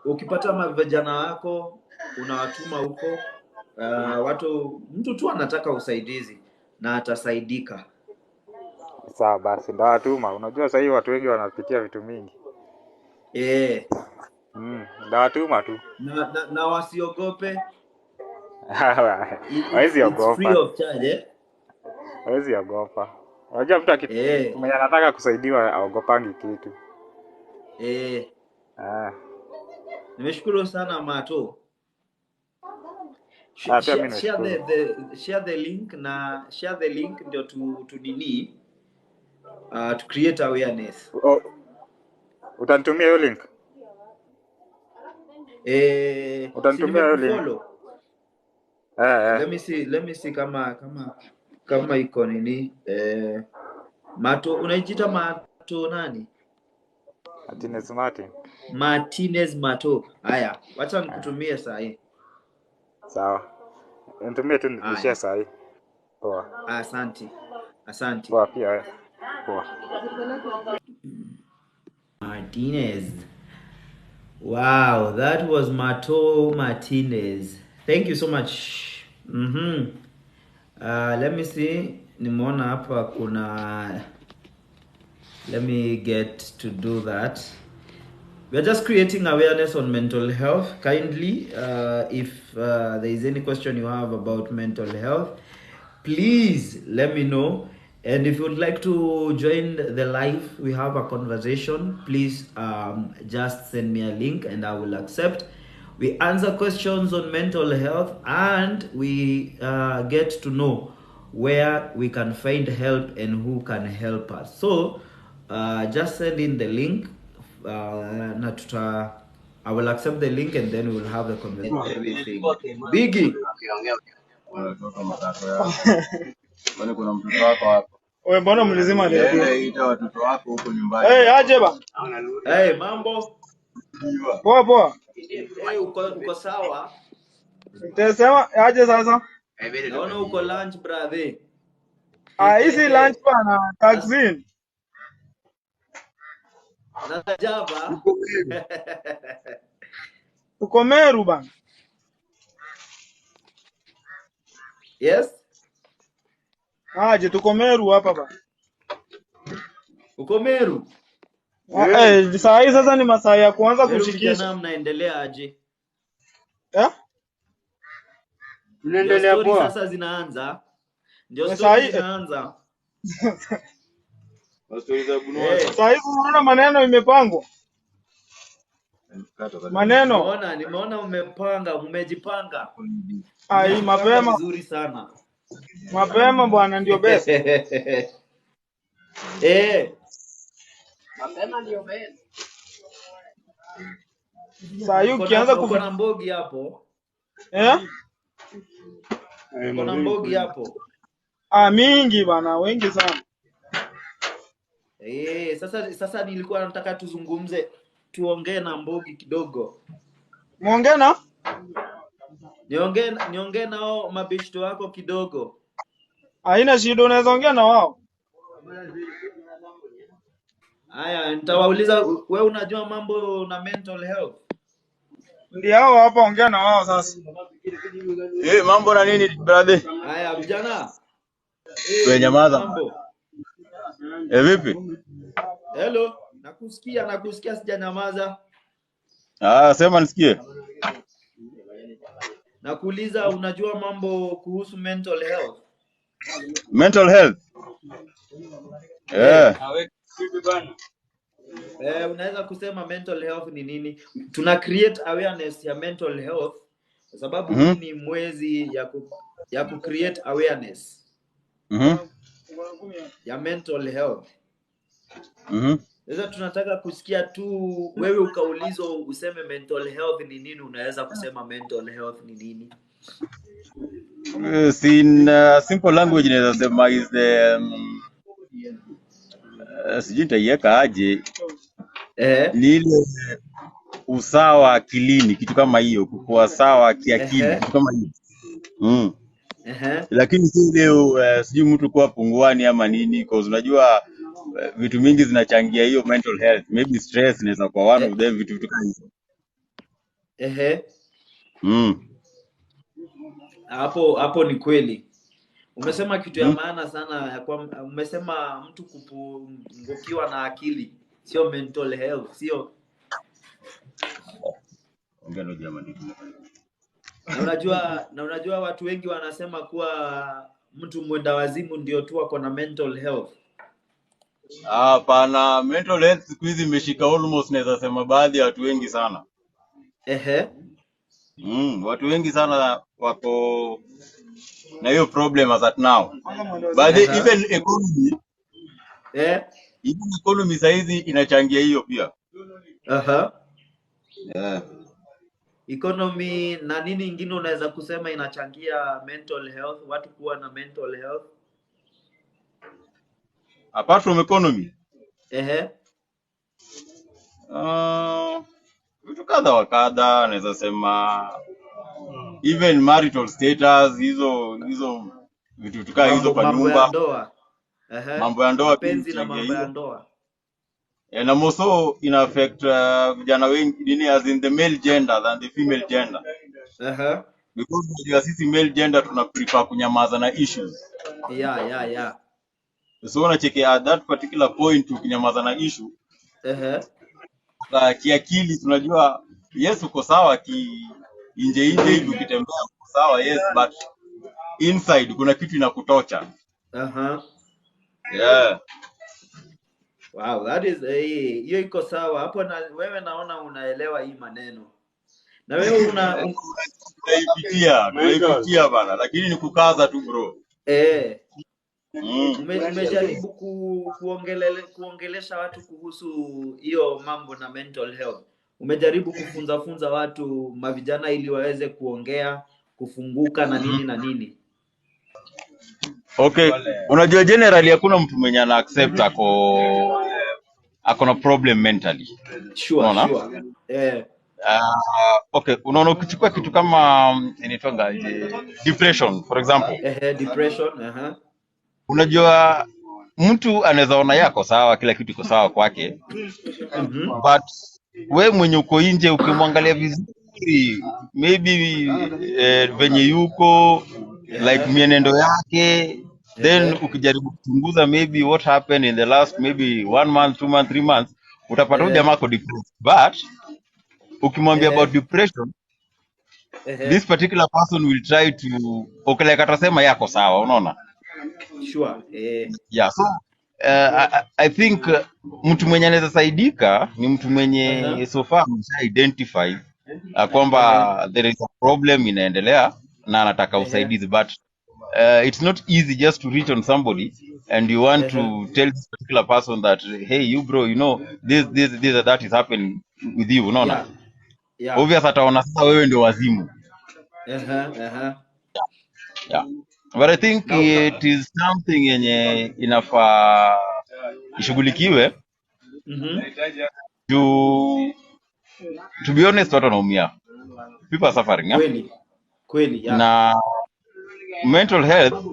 ukipata mavijana wako unawatuma huko, mtu tu anataka usaidizi na atasaidika. Sawa basi, ndawatuma. Unajua sasa hivi watu wengi wanapitia vitu mingi. Ndawatuma tu. Na wasiogope. Hawezi ogopa. It's free of charge, Hawezi ogopa. Unajua mtu mwenye anataka kusaidiwa aogopangi kitu. Nimeshukuru sana Mato. Share the link ndio to nini to create awareness. Utanitumia hiyo link? Utanitumia hiyo link? Let me see kama iko nini Mato, unajiita Mato nani? Martinez Mato. Haya, wacha nikutumie saa hii. Sawa. Nitumie tu nishare saa hii. Poa. Asante. Poa pia. Poa. Martinez. Wow, that was Mato Martinez. Thank you so much. Let me see. Nimeona hapa kuna. Let me get to do that. We are just creating awareness on mental health. Kindly, if there is any question you have about mental health, please let me know. And if you would like to join the live, we have a conversation, please just send me a link and I will accept. We answer questions on mental health and we get to know where we can find help and who can help us. So just send in the link. I will accept the link and then we will have the conversation. Biggie. Kwani kuna mtoto wako hapa? Wewe mbona mlizima leo? Ita watoto wako huko nyumbani. Aje ba. Mambo. Poa. Uko sawa? Utasema aje sasa? Naona uko lunch brother. Hizi lunch bana, taxin. Na Java. Uko Meru bana. Yes? Aje tuko Meru hapa bana. Uko Meru? Saa hii sasa ni masaa ya kuanza kushikisha. Kijana mnaendelea aje? Unaendelea poa. Sasa zinaanza. Ndio story zinaanza. Saa hii unaona maneno imepangwa. Maneno. Nimeona umejipanga. Ai, Umejipanga mapema. vizuri sana. Mapema bwana ndio best. Saa hii ukianza Uko na mbogi hapo? Uko na mbogi hapo? Mingi bana, wengi sana. Sasa nilikuwa nataka tuongee na mbogi kidogo. Muongee na? Niongee nao mabeshto wako kidogo. Haina shida, unaweza ongea na wao. Haya, nitawauliza wewe unajua mambo na mental health? Ndio hao hapa, ongea na wao sasa. Mambo na nini brother? Haya vijana. Wewe nyamaza. Mambo. Vipi? Hello, nakusikia sijanyamaza. Sema nisikie. Nakuuliza unajua mambo kuhusu mental health? Mental health? Unaweza kusema mental health ni nini? Tuna create awareness ya mental health kwa sababu hii ni mwezi ya ku create awareness. Ya mental health. Sasa tunataka kusikia tu wewe ukaulizwa useme mental health ni nini, unaweza kusema mental health ni nini? In simple language naweza sema is the sijui nitaiweka aje, ni ile usawa akilini, kitu kama hiyo, kuwa sawa kiakili, kitu kama hiyo. Lakini si leo sijui mtu kuwa punguani ama nini, because unajua vitu mingi zinachangia hiyo mental health. Maybe stress inaweza kuwa one of them, vitu kama hizo. Hapo ni kweli. Umesema kitu ya maana sana, umesema mtu kupungukiwa na akili sio mental health, sio? Na unajua watu wengi wanasema kuwa mtu mwenda wazimu ndio tu ako na mental health. Hapana, mental health siku hizi imeshika almost, naweza sema baadhi ya watu wengi sana. Watu wengi sana wako na hiyo problem as at now. But even economy, even economy saizi inachangia hiyo pia. Economy na nini ingine unaweza kusema inachangia mental health, watu kuwa na mental health? Apart from economy. Vitu kadha wa kadha, naweza sema even marital status, hizo vitu tukaa hizo kwa nyumba. Mambo ya ndoa. Mambo ya ndoa, penzi na mambo ya ndoa. Na also in affect vijana wengi nini, as in the male gender than the female gender. Because sisi male gender tuna prefer kunyamaza na issues. Yeah. So unacheki at that particular point ukinyamaza na issue. Kiakili tunajua yes uko sawa, nje hivi ukitembea uko sawa, yes, but inside kuna kitu inakutocha. Wow, that is hiyo iko sawa hapo, na wewe naona unaelewa hii maneno. Na wewe unaipitia bana, lakini ni kukaza tu bro. Umejaribu kuongelesha watu kuhusu hiyo mambo na mental health. Umejaribu kufunza watu mavijana ili waweze kuongea, kufunguka na nini na nini? Okay, unajua generally hakuna mtu mwenye ana accept ako na problem mentally. Sure. Okay, unaona ukichukua kitu kama inaitwa depression for example. Depression, unajua mtu anaweza ona yako sawa, kila kitu iko sawa kwake. But we mwenye uko nje ukimwangalia vizuri, maybe venye yuko like mienendo yake, then ukijaribu kuchunguza maybe what happened in the last maybe 1 month, 2 months, 3 months, utapata huyu jamaa ako depressed. But ukimwambia about depression, this particular person will try to like atasema yako sawa, unaona? Sure. Yeah, so I think mtu mwenye anaweza saidika ni mtu mwenye so far amesha identify kwamba there is a problem inaendelea na anataka usaidizi, but it's not easy just to reach on somebody and you want to tell this particular person that, hey you bro, you know this or that is happening with you, unaona. Yeah. Obvious ataona sasa wewe ndio wazimu. Yeah. But I think Now, it is something yenye inafaa ishughulikiwe. To be honest, watu wanaumia, people are suffering, yeah? kweli yeah. Na mental health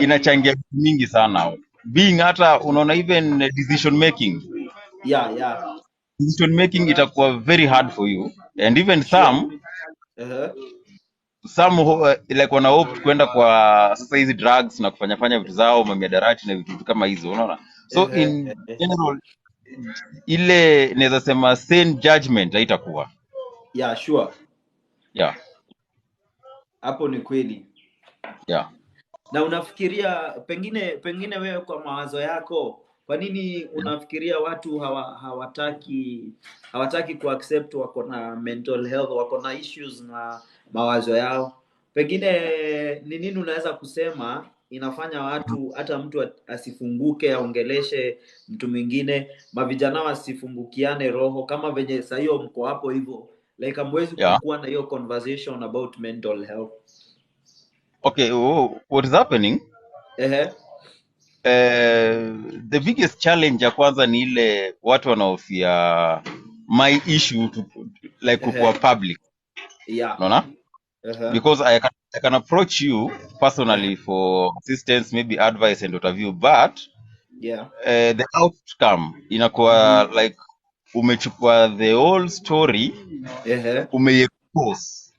inachangia vitu mingi sana, being hata unaona even decision making itakuwa very hard for you, and even some like wana opt kwenda kwa sasa hizi drugs na kufanya vitu zao mamiadarati na vitu kama hizo, unaona. So in general ile naweza sema sane judgment haitakuwa. Yeah, sure. Yeah. Hapo ni kweli. Yeah. Na unafikiria pengine wewe kwa mawazo yako, kwa nini unafikiria watu hawataki kuaccept wako na mental health, wako na issues na mawazo yao? Pengine ni nini unaweza kusema inafanya watu, hata mtu asifunguke aongeleshe mtu mwingine, mavijana wasifungukiane roho kama venye sasa hiyo mko hapo hivyo, like hamwezi kuwa na hiyo conversation about mental health? Okay, what is happening? The biggest challenge ya kwanza ni ile watu wanaofia my issue to like kukua public. Yeah. Unaona? Because I can approach you personally for assistance, maybe advice and what have you, but the outcome inakuwa like umechukua the whole story umeexpose.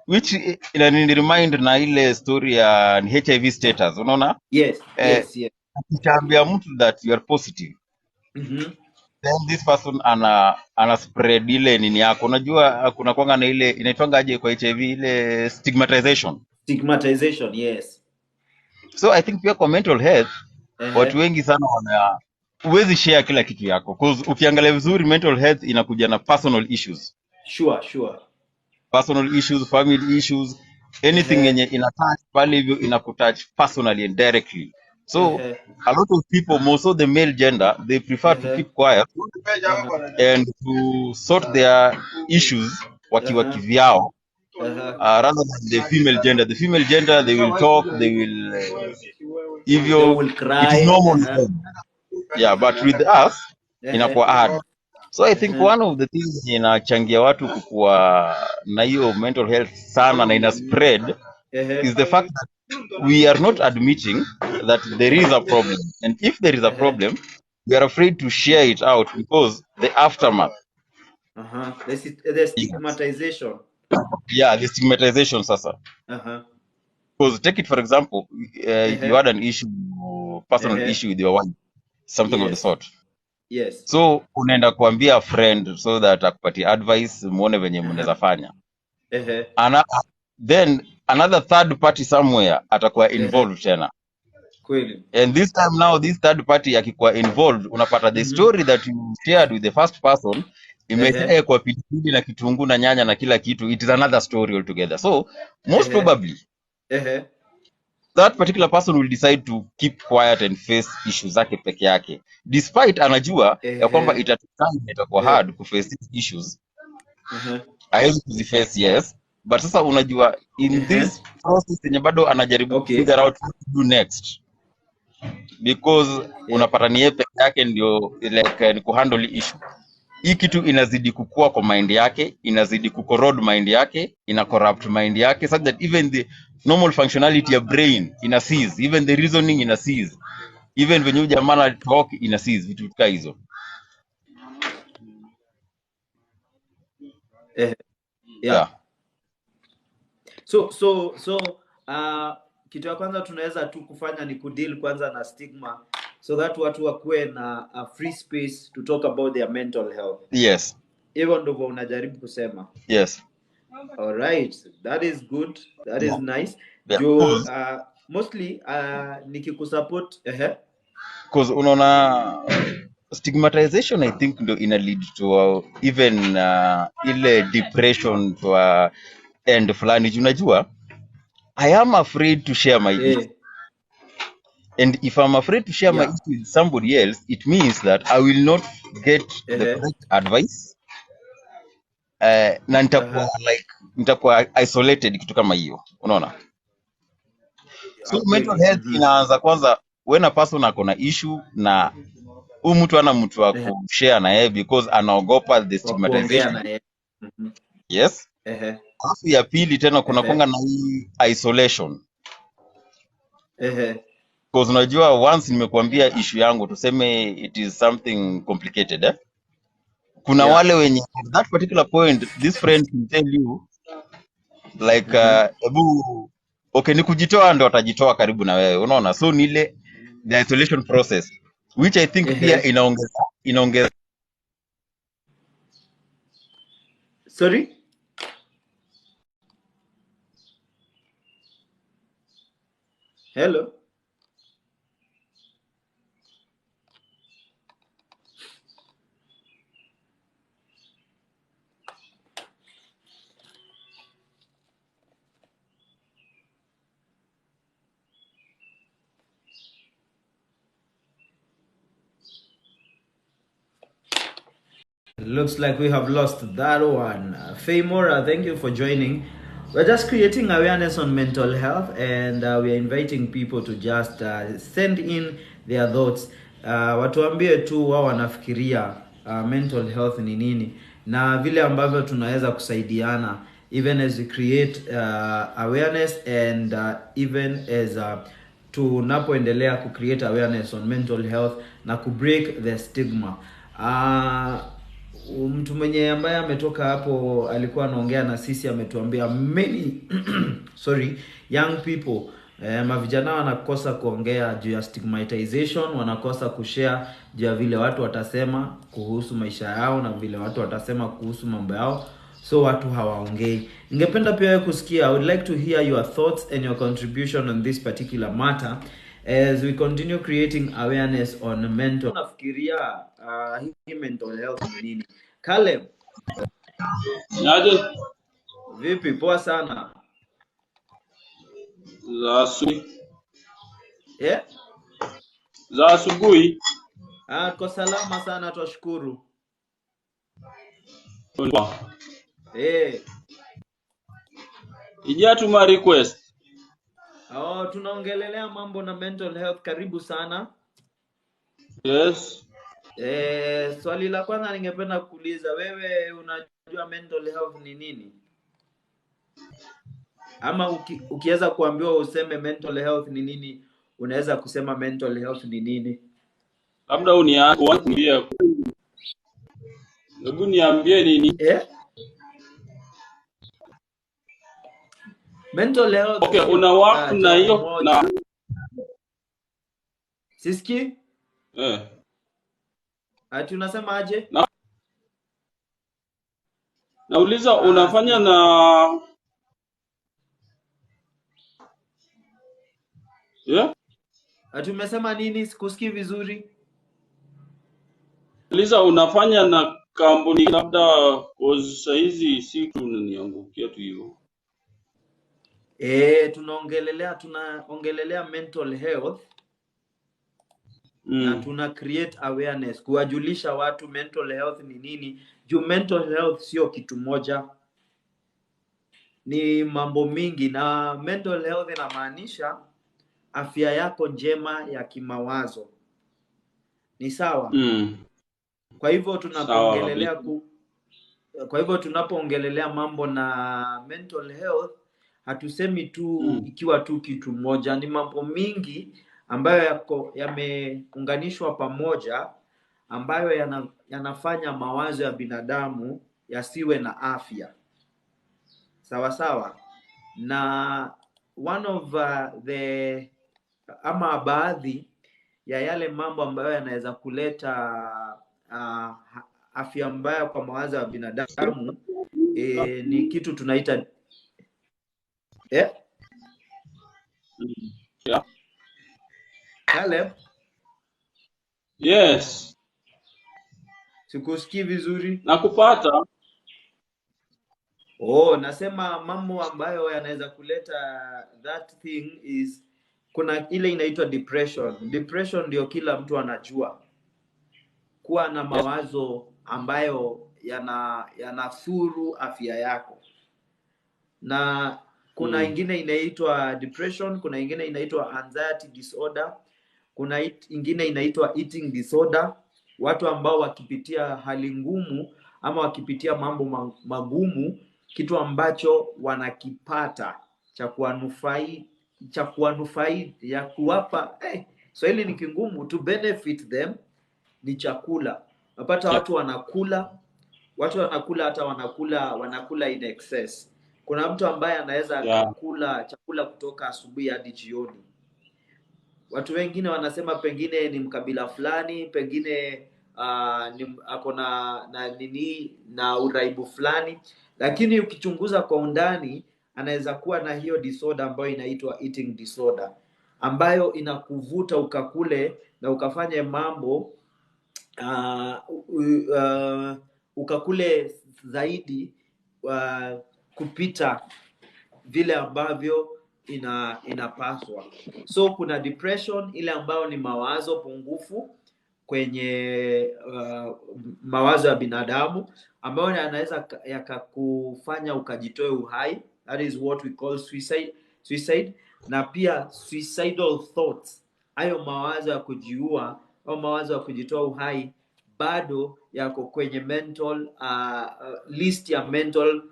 Which inani remind na ile story ya HIV status, unaona? Yes. Ukiambia mtu that you are positive, then this person ana spread ile nini yako. Unajua kuna kwanga na ile inaitwanga aje kwa HIV, ile stigmatization, yes. So I think pia kwa mental health watu wengi sana huwezi share kila kitu yako, because ukiangalia vizuri mental health inakuja na personal issues. Sure. Personal issues, family issues, anything yenye inatouch pale hivyo inakutouch personally and directly. So a lot of people, most of the male gender, they prefer to keep quiet and to sort their issues wakiwa kivyao, rather than the female gender. The female gender, they will talk, they will they will cry. It is normal. Yeah, but with us inakuwa hard. So I think one of the things inachangia watu kukua na hiyo mental health sana na ina spread is the fact that we are not admitting that there is a problem, and if there is a problem we are afraid to share it out because the aftermath. The stigmatization. Yeah, the stigmatization sasa. Because take it for example, you had an issue, personal issue with your wife, something of the sort. Yes. So unaenda kuambia friend so that akupatie advice, muone venye mnaweza fanya. Then another third party somewhere atakuwa involved tena. Kweli. And this time now this third party akikuwa involved, unapata the story that you shared with the first person imewekwa pilipili na kitunguu na nyanya na kila kitu. It is another story altogether. So most probably that particular person will decide to keep quiet and face issues zake peke yake, despite anajua ya kwamba itakuwa hard kuface these issues. Hawezi kuziface, yes, but sasa unajua in this process yenye bado anajaribu figure out what to do next, because unapata ni yeye peke yake ndio like ni kuhandle issue. Hii kitu inazidi kukua kwa mind yake, inazidi kucorrode mind yake, ina corrupt mind yake, such that even the normal functionality ya brain ina cease, even the reasoning ina cease, even when you jamaa talk ina cease, vitu kama hizo. Yeah. So kitu ya kwanza tunaweza tu kufanya ni kudeal kwanza na stigma, so that watu wakuwe na a free space to talk about their mental health. Yes. Hivyo ndivyo unajaribu kusema. Yes. All right, that is good, that is nice. mostly nikikusupport Because unaona stigmatization I think ndo ina lead to even ile depression to end fulani. Unajua, I am afraid to share my issue. And if I'm afraid to share my issue with somebody else, it means that I will not get the correct advice. Na nitakuwa isolated kitu kama hiyo, unaona. So mental health inaanza kwanza when a person akona issue na huyu mtu ana mtu wa kushare na yeye because anaogopa the stigmatization. Yes. Alafu ya pili tena kuna konga na hii isolation. Because unajua once nimekuambia issue yangu tuseme it is something complicated kuna wale wenye at that particular point this friend will tell you like okay ni kujitoa ndo atajitoa karibu na wewe, unaona. So ni ile the isolation process which I think pia inaongeza sorry. Hello. Looks like we have lost that one. Faymora, thank you for joining. We're just creating awareness on mental health, and we are inviting people to just send in their thoughts. Watuambie tu wao wanafikiria mental health ni nini na vile ambavyo tunaweza kusaidiana even as we create awareness and even as tunapoendelea ku create awareness on mental health na ku break the stigma. Mtu mwenye ambaye ametoka hapo alikuwa anaongea na sisi, ametuambia many young people mavijana wanakosa kuongea juu ya stigmatization, wanakosa kushare juu ya vile watu watasema kuhusu maisha yao na vile watu watasema kuhusu mambo yao, so watu hawaongei. Ningependa pia kusikia, I would like to hear your thoughts and your contribution on this particular matter as we continue creating awareness on mental. Nafikiria hii mental health ni nini? Caleb, Aje? vipi? Poa sana. Za asubuhi. Kwa salama sana, twashukuru. Ijatuma request. Tunaongelelea mambo na mental health. Karibu sana. Yes. Swali la kwanza ningependa kuuliza, wewe unajua mental health ni nini? Ama ukiweza kuambiwa useme mental health ni nini, unaweza kusema mental health ni nini? Labda uniambie. Hebu niambie nini? Mental health. Okay, una work na hiyo na Siski? Ati unasema aje? Nauliza unafanya na Ati umesema nini? Sikusikii vizuri. Nauliza unafanya na kampuni labda cause hizi siku unaniangukia tu hivyo. Tunaongelelea mental health. Na tuna create awareness, kuwajulisha watu mental health ni nini. Juu mental health sio kitu moja, ni mambo mingi, na mental health inamaanisha afya yako njema ya kimawazo. Ni sawa? Kwa hivyo tunapoongelelea mambo na mental health, hatusemi tu ikiwa tu kitu moja, ni mambo mingi ambayo yameunganishwa pamoja, ambayo yanafanya mawazo ya binadamu yasiwe na afya. Sawa sawa. Na one of baadhi ya yale mambo ambayo yanaweza kuleta afya mbaya kwa mawazo ya binadamu ni kitu tunaita Yeah. Caleb, Yes. sikusikii vizuri. Nakupata. Oh, nasema mambo ambayo yanaweza kuleta that thing is kuna ile inaitwa depression. Depression ndio kila mtu anajua. Kuwa na Yes. mawazo ambayo yanadhuru afya yako. Na kuna ingine inaitwa depression, kuna ingine inaitwa anxiety disorder, kuna ingine inaitwa eating disorder. Watu ambao wakipitia hali ngumu ama wakipitia mambo magumu, kitu ambacho wanakipata cha kuwanufai ya kuwapa Swahili ni kingumu, to benefit them ni chakula. Unapata Yeah. watu wanakula hata wanakula in excess. Kuna mtu ambaye anaweza Yeah. akakula chakula kutoka asubuhi hadi jioni. Watu wengine wanasema pengine ni mkabila fulani, pengine ako na uraibu fulani, lakini ukichunguza kwa undani anaweza kuwa na hiyo disorder ambayo inaitwa eating disorder, ambayo inakuvuta ukakule na ukafanye mambo ukakule zaidi kupita vile ambavyo inapaswa. So kuna depression ile ambayo ni mawazo pungufu kwenye mawazo ya binadamu ambayo yanaweza yakakufanya ukajitoe uhai. That is what we call suicide. Na pia suicidal thoughts, hayo mawazo ya kujiua au mawazo ya kujitoa uhai bado yako kwenye mental list ya mental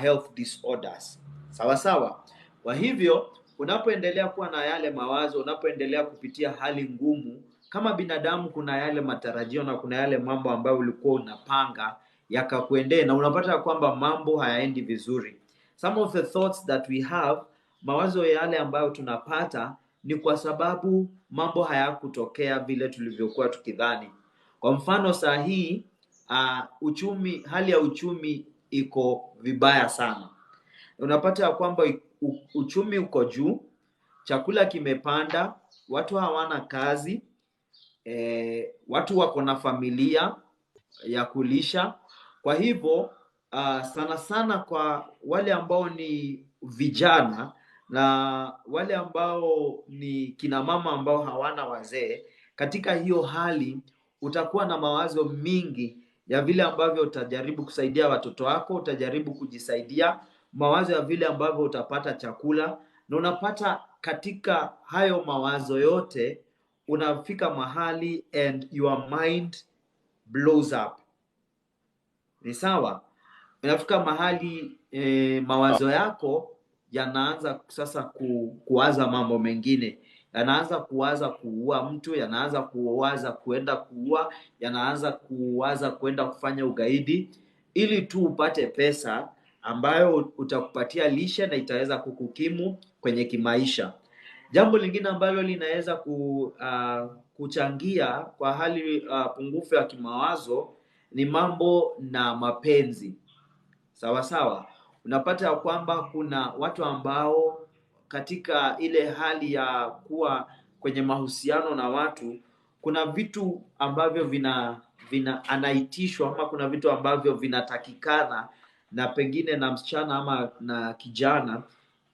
health disorders. Sawa sawa. Kwa hivyo unapoendelea kuwa na yale mawazo, unapoendelea kupitia hali ngumu kama binadamu, kuna yale matarajio na kuna yale mambo ambayo ulikuwa unapanga yakakuendee na unapata kwamba mambo hayaendi vizuri. Some of the thoughts that we have, mawazo yale ambayo tunapata ni kwa sababu mambo hayakutokea vile tulivyokuwa tukidhani. Kwa mfano saa hii hali ya uchumi iko vibaya sana. Unapata ya kwamba uchumi uko juu, chakula kimepanda, watu hawana kazi, watu wako na familia ya kulisha. Kwa hivyo sana sana kwa wale ambao ni vijana na wale ambao ni kina mama ambao hawana wazee, katika hiyo hali utakuwa na mawazo mingi ya vile ambavyo utajaribu kusaidia watoto wako, utajaribu kujisaidia, mawazo ya vile ambavyo utapata chakula, na unapata katika hayo mawazo yote unafika mahali and your mind blows up. Ni sawa? Unafika mahali mawazo yako yanaanza sasa kuwaza mambo mengine. Yanaanza kuwaza kuua mtu, yanaanza kuwaza kuenda kuua, yanaanza kuwaza kuenda kufanya ugaidi ili tu upate pesa ambayo utakupatia lishe na itaweza kukukimu kwenye kimaisha. Jambo lingine ambalo linaweza kuchangia kwa hali pungufu ya kimawazo ni mambo na mapenzi. Sawa sawa. Unapata ya kwamba kuna watu ambao katika ile hali ya kuwa kwenye mahusiano na watu, kuna vitu ambavyo anaitishwa ama kuna vitu ambavyo vinatakikana na pengine na msichana ama na kijana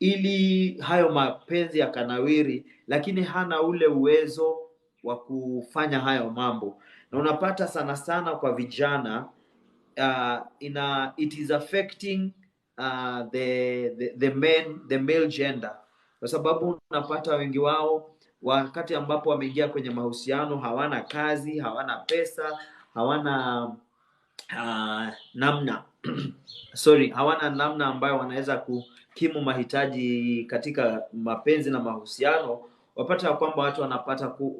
ili hayo mapenzi yakanawiri, lakini hana ule uwezo wa kufanya hayo mambo. Na unapata sana sana kwa vijana it is affecting the male gender, kwa sababu unapata wengi wao wakati ambapo wameingia kwenye mahusiano hawana kazi, hawana pesa, hawana hawana namna ambayo wanaweza kukimu mahitaji katika mapenzi na mahusiano. Wapata kwamba watu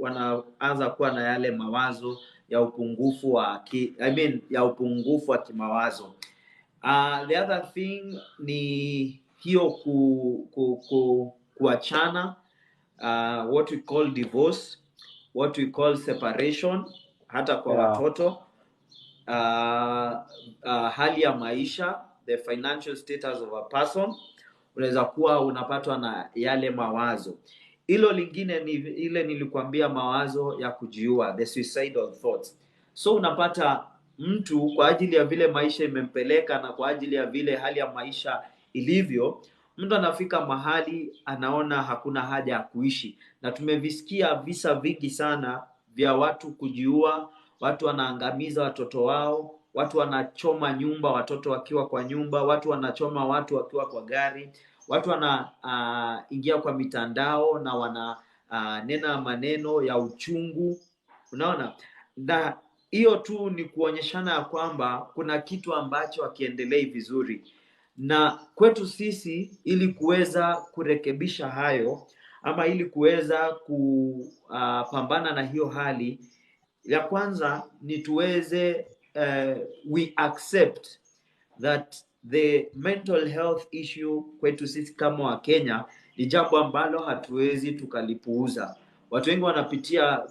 wanaanza kuwa na yale mawazo ya upungufu wa kimawazo. The other thing ni hiyo kuachana, what we call divorce, what we call separation, hata kwa watoto. Hali ya maisha, the financial status of a person, unaweza kuwa unapatwa na yale mawazo. Hilo lingine ni ile nilikwambia, mawazo ya kujiua, the suicidal thoughts. So unapata mtu kwa ajili ya vile maisha imempeleka na kwa ajili ya vile hali ya maisha ilivyo, mtu anafika mahali anaona hakuna haja ya kuishi, na tumevisikia visa vingi sana vya watu kujiua. Watu wanaangamiza watoto wao, watu wanachoma nyumba watoto wakiwa kwa nyumba, watu wanachoma watu wakiwa kwa gari, watu ingia kwa mitandao na wana nena maneno ya uchungu. Unaona, na hiyo tu ni kuonyeshana ya kwamba kuna kitu ambacho hakiendelei vizuri, na kwetu sisi ili kuweza kurekebisha hayo, ama ili kuweza kupambana na hiyo hali, ya kwanza ni tuweze we accept that the mental health issue kwetu sisi kama wa Kenya ni jambo ambalo hatuwezi tukalipuuza. Watu wengi wanapitia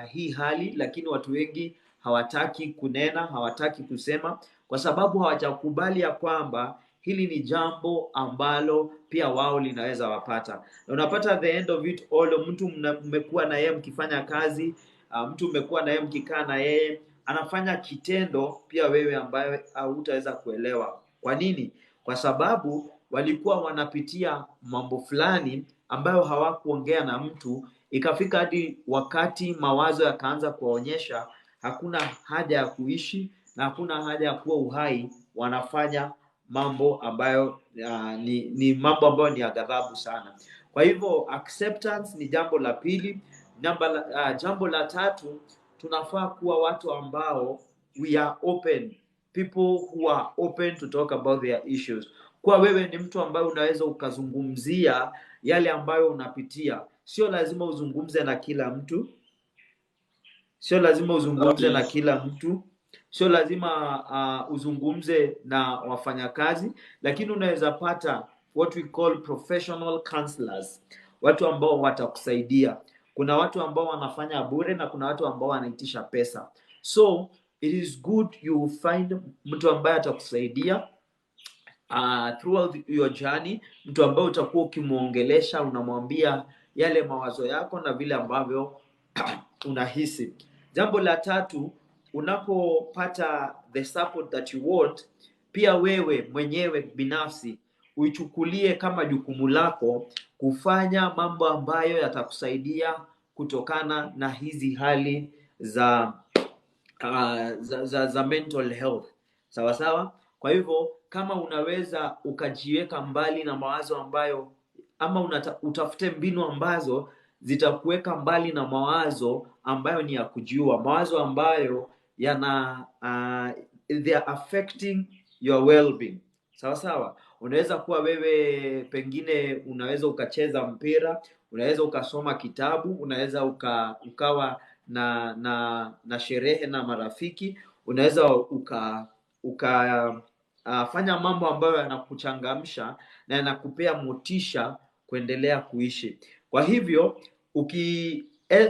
hii hali, lakini watu wengi hawataki kunena, hawataki kusema, kwa sababu hawajakubali ya kwamba hili ni jambo ambalo pia wao linaweza wapata. Na unapata at the end of it all, mtu mmekuwa na yeye mkifanya kazi, mtu mmekuwa na yeye mkikaa na yeye, anafanya kitendo pia wewe ambaye hutaweza kuelewa. Kwa nini? Kwa sababu walikuwa wanapitia mambo fulani ambayo hawakuongea na mtu, ikafika hadi wakati mawazo yakaanza kuwaonyesha hakuna haja ya kuishi na hakuna haja ya kuwa uhai, wanafanya mambo ambayo ni mambo ambayo ni ya ghadhabu sana. Kwa hivyo acceptance ni jambo la pili. Jambo la tatu, tunafaa kuwa watu ambao we are open, people who are open to talk about their issues. Kwa wewe ni mtu ambaye unaweza ukazungumzia yale ambayo unapitia. Sio lazima uzungumze na kila mtu, sio lazima uzungumze na kila mtu, sio lazima uzungumze na wafanyakazi, lakini unaweza pata what we call professional counselors, watu ambao watakusaidia. Kuna watu ambao wanafanya bure na kuna watu ambao wanaitisha pesa. So it is good you find mtu ambaye atakusaidia throughout your journey, mtu ambaye utakuwa ukimuongelesha, unamwambia yale mawazo yako na vile ambavyo unahisi. Jambo la tatu, unapopata the support that you want, pia wewe mwenyewe binafsi uichukulie kama jukumu lako kufanya mambo ambayo yatakusaidia kutokana na hizi hali za mental health. Sawa sawa? Kwa hivyo kama unaweza ukajiweka mbali na mawazo ambayo, ama utafute mbinu ambazo zitakuweka mbali na mawazo ambayo ni ya kujiua, mawazo ambayo yana they are affecting your well-being. Sawa sawa? Unaweza kuwa wewe pengine unaweza ukacheza mpira, unaweza ukasoma kitabu, unaweza ukawa na sherehe na marafiki, unaweza fanya mambo ambayo yanakuchangamsha na yanakupea motisha kuendelea kuishi. Kwa hivyo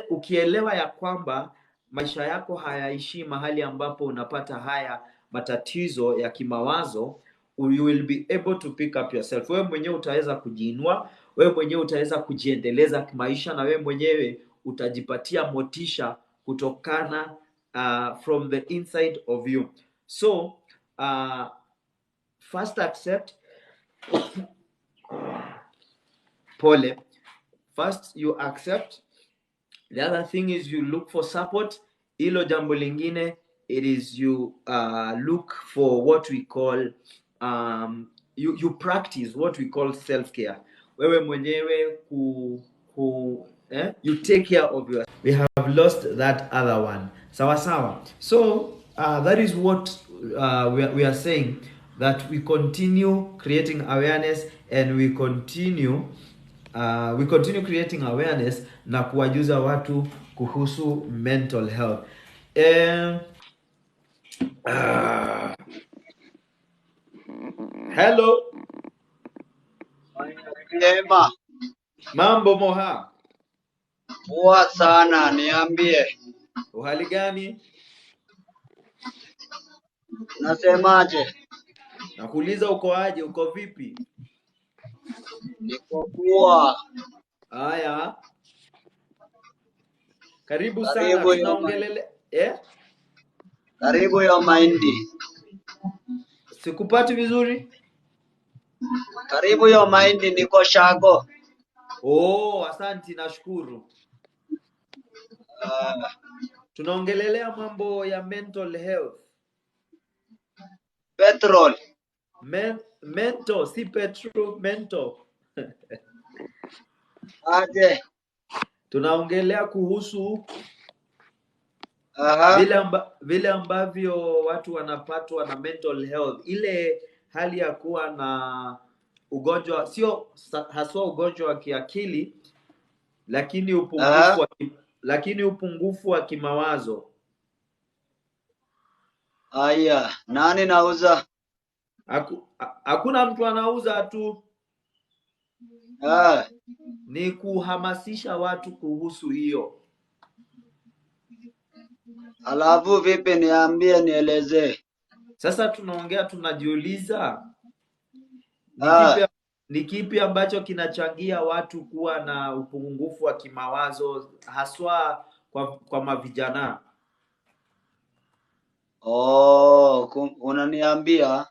ukielewa ya kwamba maisha yako hayaishi mahali ambapo unapata haya matatizo ya kimawazo, you will be able to pick up yourself. Wewe mwenyewe utaweza kujiinua, wewe mwenyewe utaweza kujiendeleza kimaisha, na wewe mwenyewe utajipatia motisha kutokana from the inside of you. So first accept pole. First you accept. The other thing is you look for support. Hilo jambo lingine, it is you look for what we call you practice what we call self-care. Wewe mwenyewe you take care of yourself. We have lost that other one. Sawa sawa. So that is what we are saying, that we continue creating awareness, and we continue creating awareness na kuwajuza watu kuhusu mental health. Hello. Ema. Mambo Moha. Poa sana, niambie. Uhali gani? Nasemaje? Nakuuliza uko aje, uko vipi? Niko poa. Haya. Karibu sana Karibu yo mahindi. tunaongelele Karibu yo mahindi. Sikupati vizuri? Karibu yo mahindi, niko Shago. Oh, asante nashukuru. Uh, Tunaongelelea mambo ya mental health. petrol. Mental, si petrol, mental. Aje. Tunaongelea kuhusu Aha. vile ambavyo watu wanapatwa na mental health, ile hali ya kuwa na ugonjwa, sio haswa ugonjwa wa kiakili, lakini Aha. upungufu wa kimawazo. Aya, nani nauza? Hakuna mtu anauza tu, Ah, ni kuhamasisha watu kuhusu hiyo. alafu vipi, niambie, nielezee. Sasa tunaongea, tunajiuliza Ah, ni kipi ambacho kinachangia watu kuwa na upungufu wa kimawazo haswa kwa mavijana. unaniambia?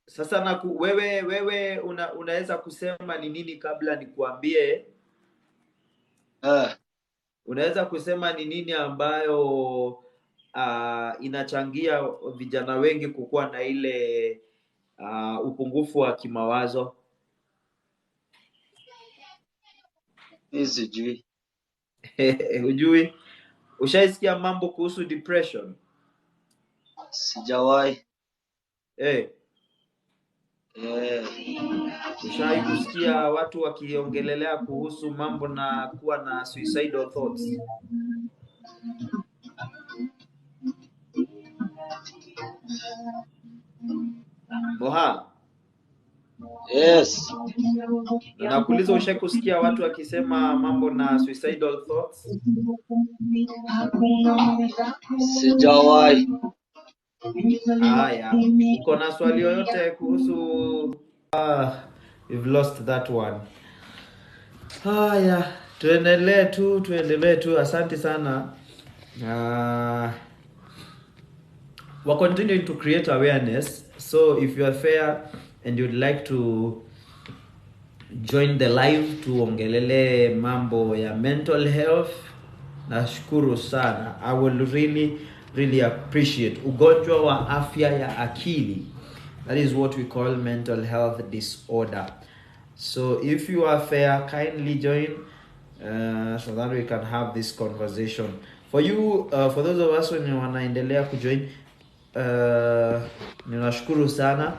Sasa wewe unaweza kusema ni nini kabla nikuambie? Unaweza kusema ni nini ambayo inachangia vijana wengi kukuwa na ile upungufu wa kimawazo? Sijui. Hujui? Ushaisikia mambo kuhusu depression? Sijawahi. Ushawahi kusikia watu wakiongelelea kuhusu mambo na kuwa na suicidal thoughts? Moha? Yes. Na nakuuliza, ushawahi kusikia watu wakisema mambo na suicidal thoughts? Sijawahi. Haya, uko na swali yoyote kuhusu we've lost that one. Haya, tuendelee tu. Asante sana. We're continuing to create awareness. So if you are fair and you'd like to join the live tuongelele mambo ya mental health, nashukuru sana. I will really appreciate. Ugonjwa wa afya ya akili, that is what we call mental health disorder. So if you are fair, kindly join so that we can have this conversation. For you, for those of us wenye wanaendelea kujoin, ninashukuru sana.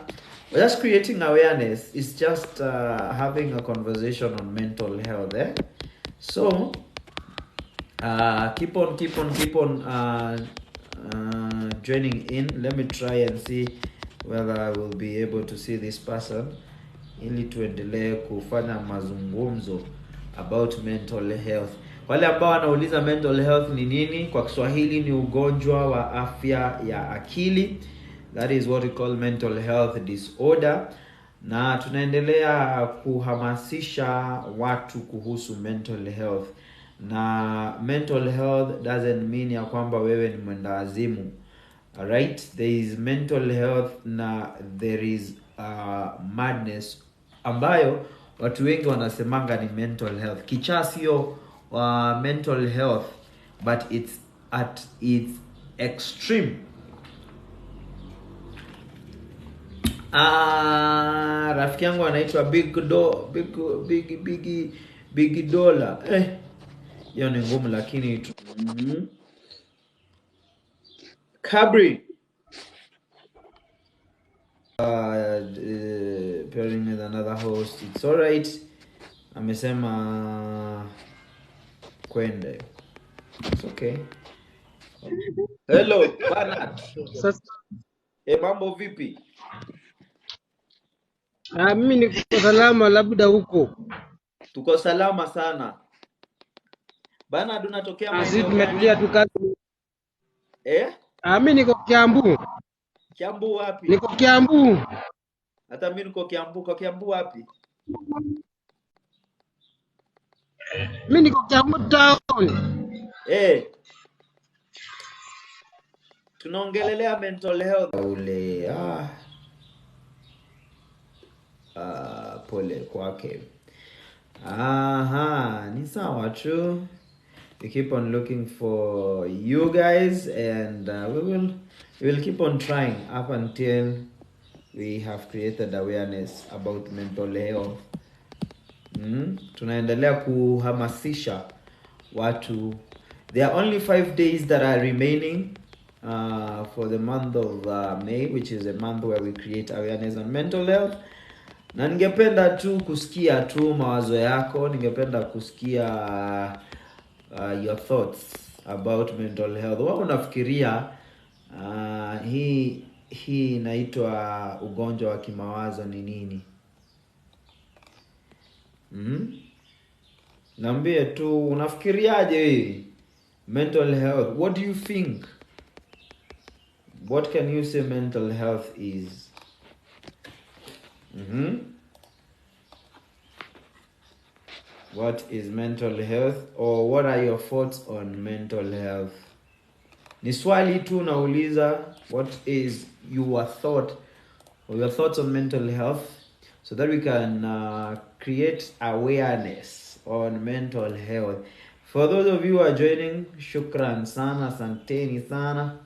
We're just creating awareness. It's just having a conversation on mental health. So keep on joining in. Let me try and see whether I will be able to see this person, ili tuendelee kufanya mazungumzo about mental health. Wale ambao wanauliza mental health ni nini, kwa Kiswahili ni ugonjwa wa afya ya akili. That is what we call mental health disorder. Na tunaendelea kuhamasisha watu kuhusu mental health. Na mental health doesn't mean ya kwamba wewe ni mwendawazimu. Alright, there is mental health na there is madness, ambayo watu wengi wanasemanga ni mental health. Kichaa sio mental health, but it's at its extreme. Rafiki yangu anaitwa Big Dollar. Hiyo ni ngumu lakini Cabri pairing with another host, it's alright. Amesema kwende. It's okay. Hello Bernard. Sasa Mambo vipi? mimi niko salama, labda huko. Tuko salama sana. Bernard, unatokea Sisi maeneo tumetulia tu kazi. Mimi niko Kiambu. Kiambu wapi? Niko Kiambu. Hata mimi niko Kiambu. Kwa Kiambu wapi? Mimi niko Kiambu town. Tunaongelelea mental health ule pole kwake. Ni sawa tu. We keep on looking for you guys, and we will keep on trying up until we have created awareness about mental health. Tunaendelea kuhamasisha watu. There are only 5 days that are remaining for the month of May, which is a month where we create awareness on mental health. Na ningependa tu kusikia tu mawazo yako, ningependa kusikia your thoughts about mental health. Wewe unafikiria hii inaitwa ugonjwa wa kimawazo ni nini? Niambie tu unafikiriaje wewe? Mental health, what do you think? What can you say mental health is? What is mental health, or what are your thoughts on mental health? Ni swali tu nauliza, what is your thought or your thoughts on mental health, so that we can create awareness on mental health. For those of you who are joining, shukran sana, asanteni sana.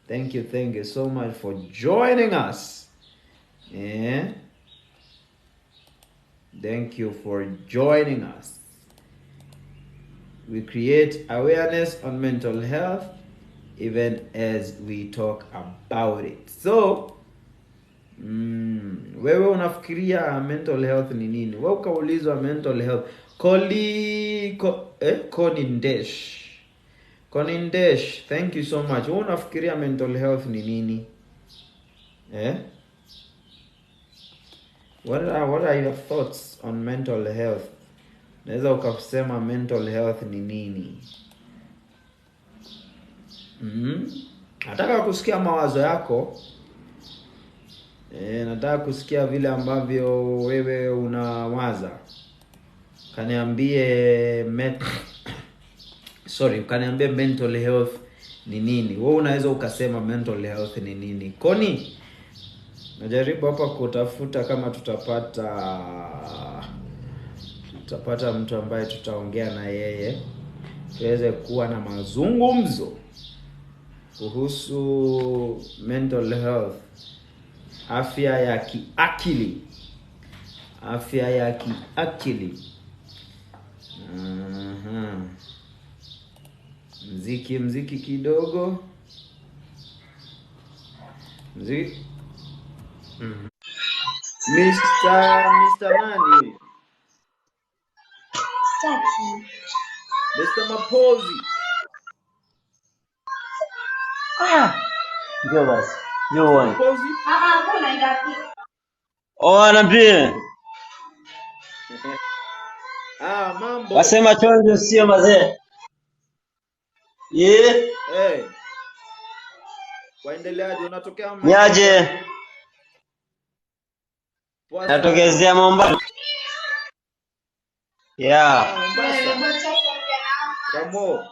Thank you so much for joining us. Thank you for joining us. We create awareness on mental health even as we talk about it. So, wewe unafikiria mental health ni nini? Wewe ukaulizwa mental health. Konindesh, thank you so much. Wewe unafikiria mental health ni nini? What are your thoughts on mental health? Naweza ukasema mental health ni nini? Nataka kusikia mawazo yako. Nataka kusikia vile ambavyo wewe unawaza. Kaniambie ukaniambie mental health ni nini? Wewe unaweza ukasema mental health ni nini? Koni, najaribu hapa kutafuta kama tutapata mtu ambaye tutaongea na yeye tuweze kuwa na mazungumzo kuhusu mental health, afya ya kiakili. Mziki kidogo. Mr. nani? Mr. Mapozi. Njoo basi. Njoo uone. Mapozi? Naambie. Mambo. Wasema chonjo sio mazee. Waendeleaje? Unatokea Niaje? Natokezea Mombasa. Mombasa. Kamo.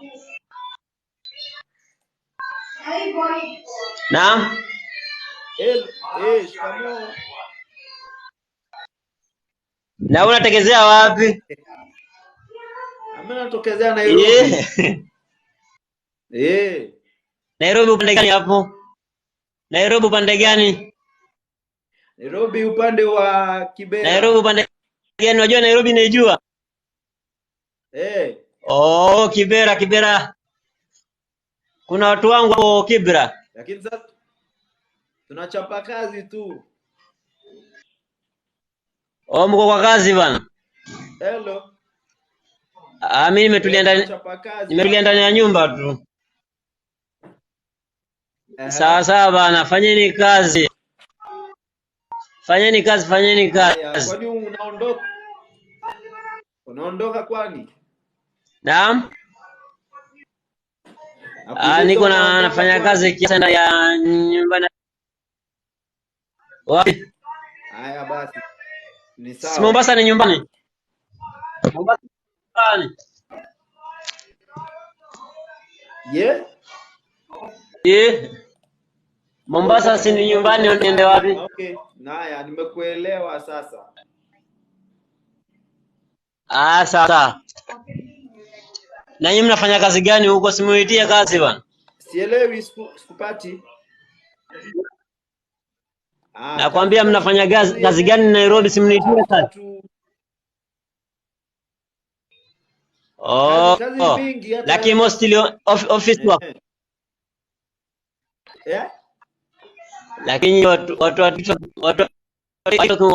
Naam? Kamo. Na unatekezea wapi? Mimi natokezea Nairobi. Nairobi upande gani hapo? Nairobi upande gani? Nairobi upande wa Kibera. Nairobi upande gani? Unajua Nairobi naijua? Kibera. Kuna watu wangu hapo Kibera. Lakini sasa tunachapa kazi tu. Mko kwa kazi bana? Hello. Mimi nimetulia ndani ya nyumba tu. Sawa bana, fanyeni kazi. Fanyeni kazi. Kwani unaondoka kwani? Naam? Niko nafanya kazi kiasi ndani ya nyumba. Wapi? Haya basi. Ni sawa. Mombasa ni nyumbani. nyumbani. Yeah? Mombasa si ni nyumbani, niende wapi? Okay, naya nimekuelewa sasa. Sasa. Na nyinyi mnafanya kazi gani huko? Simuitie kazi bwana. Sielewi, sikupati. Nakwambia mnafanya kazi gani Nairobi, simuniitie kazi. Kazi mingi hata. Lakini mostly office work. Yeah? Lakini watu wangu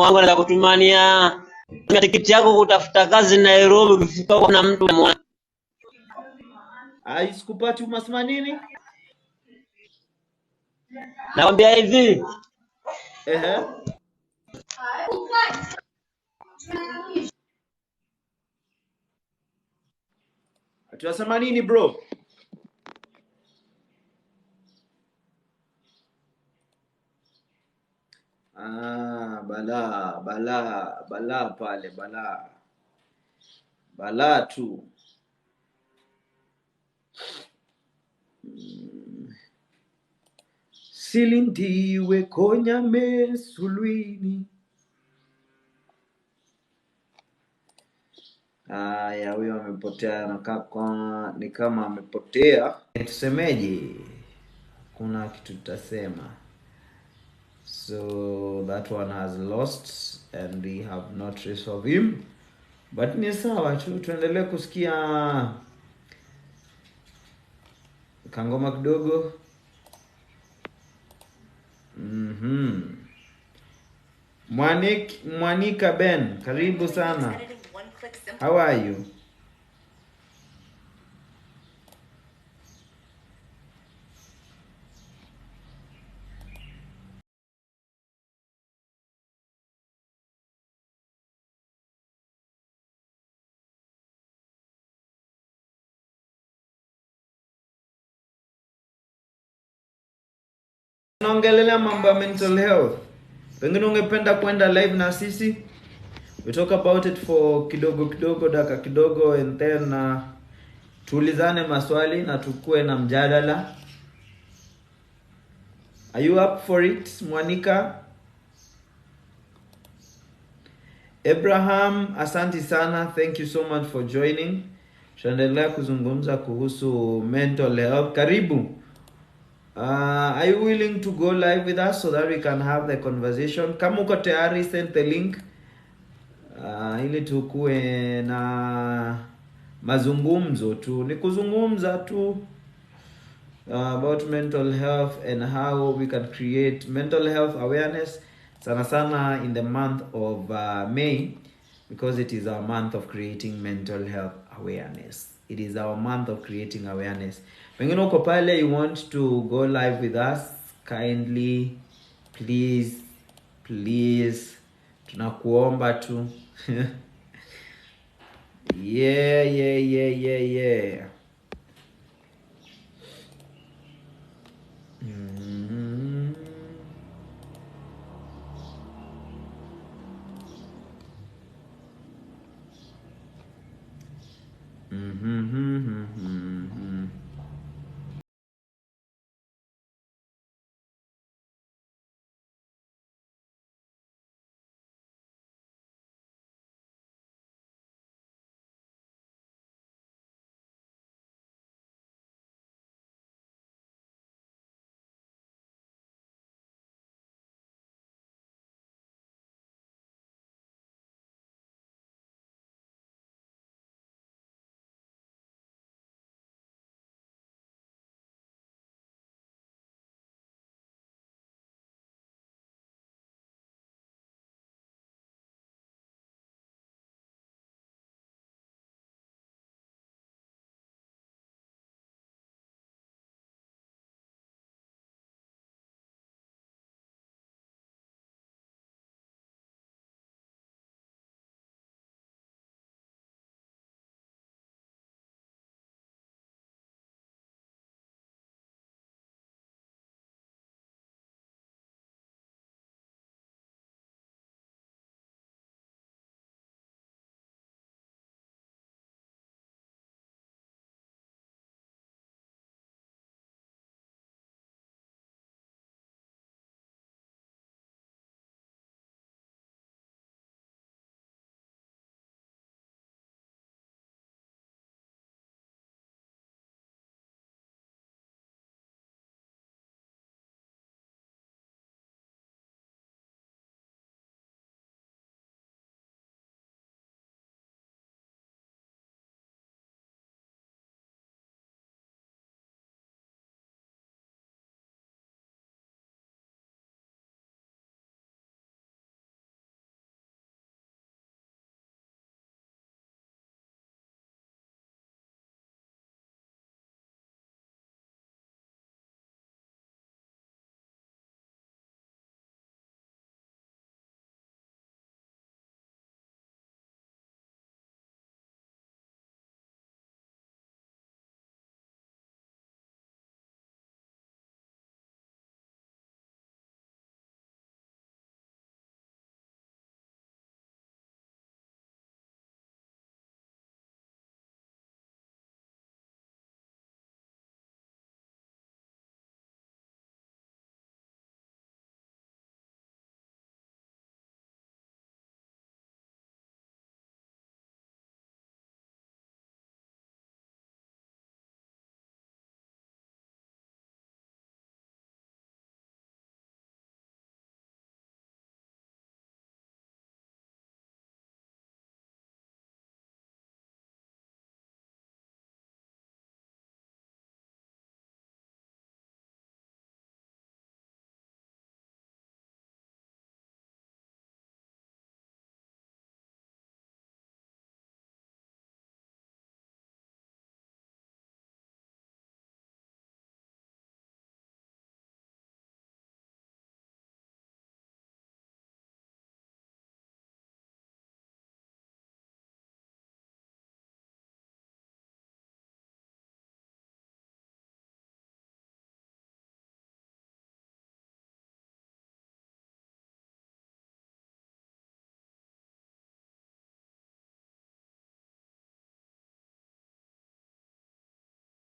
wanataka kutumania tikiti yako kutafuta kazi Nairobi, ukifika huko na mtu umeona. Sikupati, umesema nini? Nakwambia hivi. Tunasema nini bro? Bala pale, bala tu. Silindiwe konyame sulwini. Ya huyo amepotea, ni kama amepotea. Tusemeje? Kuna kitu tutasema. So that one has lost and we have not trace of him. But ni sawa tu, tuendelee kusikia kangoma kidogo. Mwanika Ben, karibu sana. How are you? Tunaongelea mambo ya mental health. Pengine ungependa kwenda live na sisi? We talk about it for kidogo dakika kidogo, and then tuulizane maswali na tukue na mjadala. Are you up for it, Mwanika? Abraham, asanti sana. Thank you so much for joining. Tunaendelea kuzungumza kuhusu mental health. Karibu. Are you willing to go live with us so that we can have the conversation? Kama uko tayari, send the link. Ili tukue na mazungumzo tu. Ni kuzungumza tu about mental health and how we can create mental health awareness. Sana in the month of May, because it is our month of creating mental health awareness. It is our month of creating awareness. Pengine uko pale, you want to go live with us, kindly, please, tunakuomba tu. Yeah.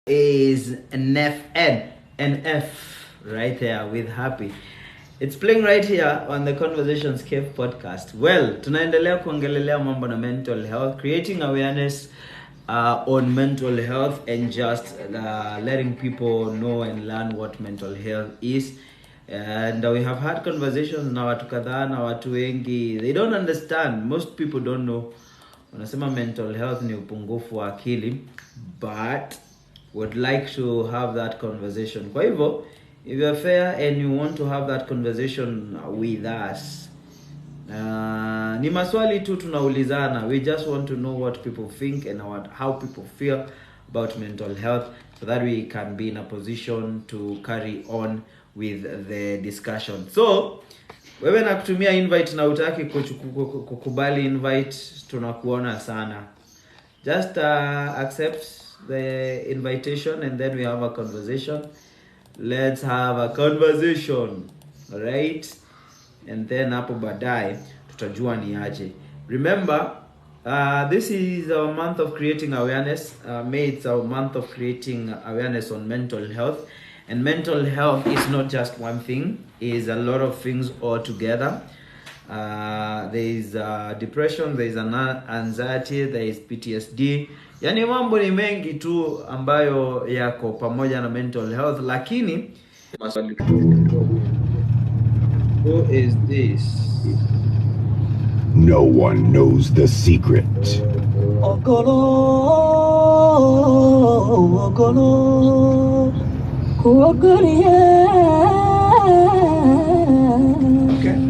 is NF right there with Happy. It's playing right here on the Conversations Cave podcast. Well, tunaendelea kuongelelea mambo na mental health, creating awareness on mental health, and just letting people know and learn what mental health is. And we have had conversations na watu kadhaa na watu wengi, they don't understand. Most people don't know. Wanasema mental health ni upungufu wa akili, but would like to have that conversation. Kwa hivyo, if you're fair and you want to have that conversation with us, ni maswali tu tunaulizana. We just want to know what people think and how people feel about mental health, so that we can be in a position to carry on with the discussion. So, wewe nakutumia invite na utaki kukubali invite, tunakuona sana. Just accept the invitation and then we have a conversation. Let's have a conversation, alright? And then hapo baadaye tutajua ni aje. Remember, this is our month of creating awareness. May it's our month of creating awareness on mental health. And mental health is not just one thing, it's a lot of things all together. There is depression, there is anxiety, there is PTSD. Yani mambo ni mengi tu ambayo yako pamoja na mental health, lakini who is this? No one knows the secret. Ogolo, ogolo, ogolo, Okay.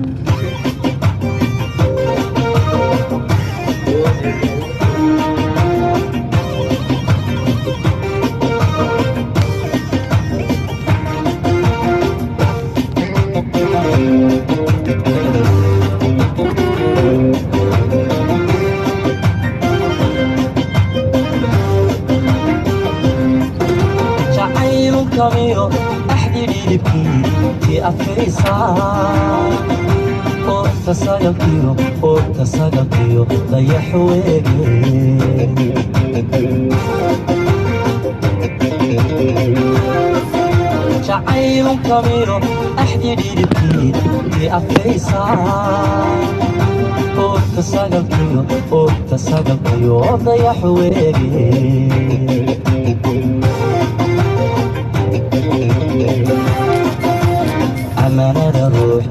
كاميرو أحدي لي لبكي في أفريسا أوتا ساقا كيرو ضيع حويقي شعير كاميرو أحدي لي لبكي في أفريسا أوتا ساقا كيرو ضيع حويقي أمانة روح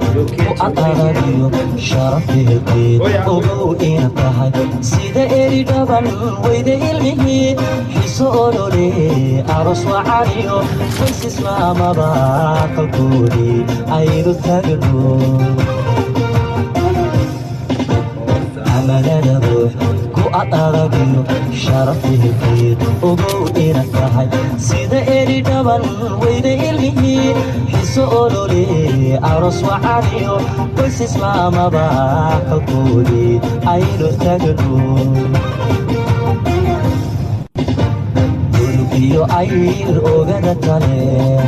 وأطاريو شرفي القيد وقوئنا تحي سيدة إيري دبن ويدة إلمي حسولو لي أرس وعاليو ويس اسمع مباق الكوري عيدو تاقلو أمانة روح وأطاريو شرفي القيد وقوئنا تحي سيدة إيري دبن ويدة إلمي سؤولي أرس وعاليو بس اسمع مباح قولي عينو تقلو قلبيو عير أغدتاني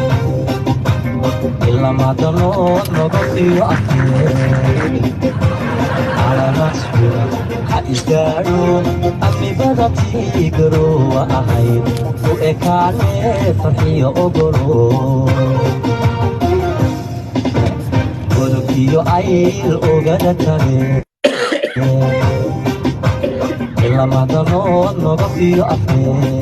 إلا ما تنون نقفيو أكيد على نفسي حإزدارو أمي بدتي قرو وأهيد وإكالي فرحيو أقرو iyo ayil ogada tare ila madano nogo iyo afe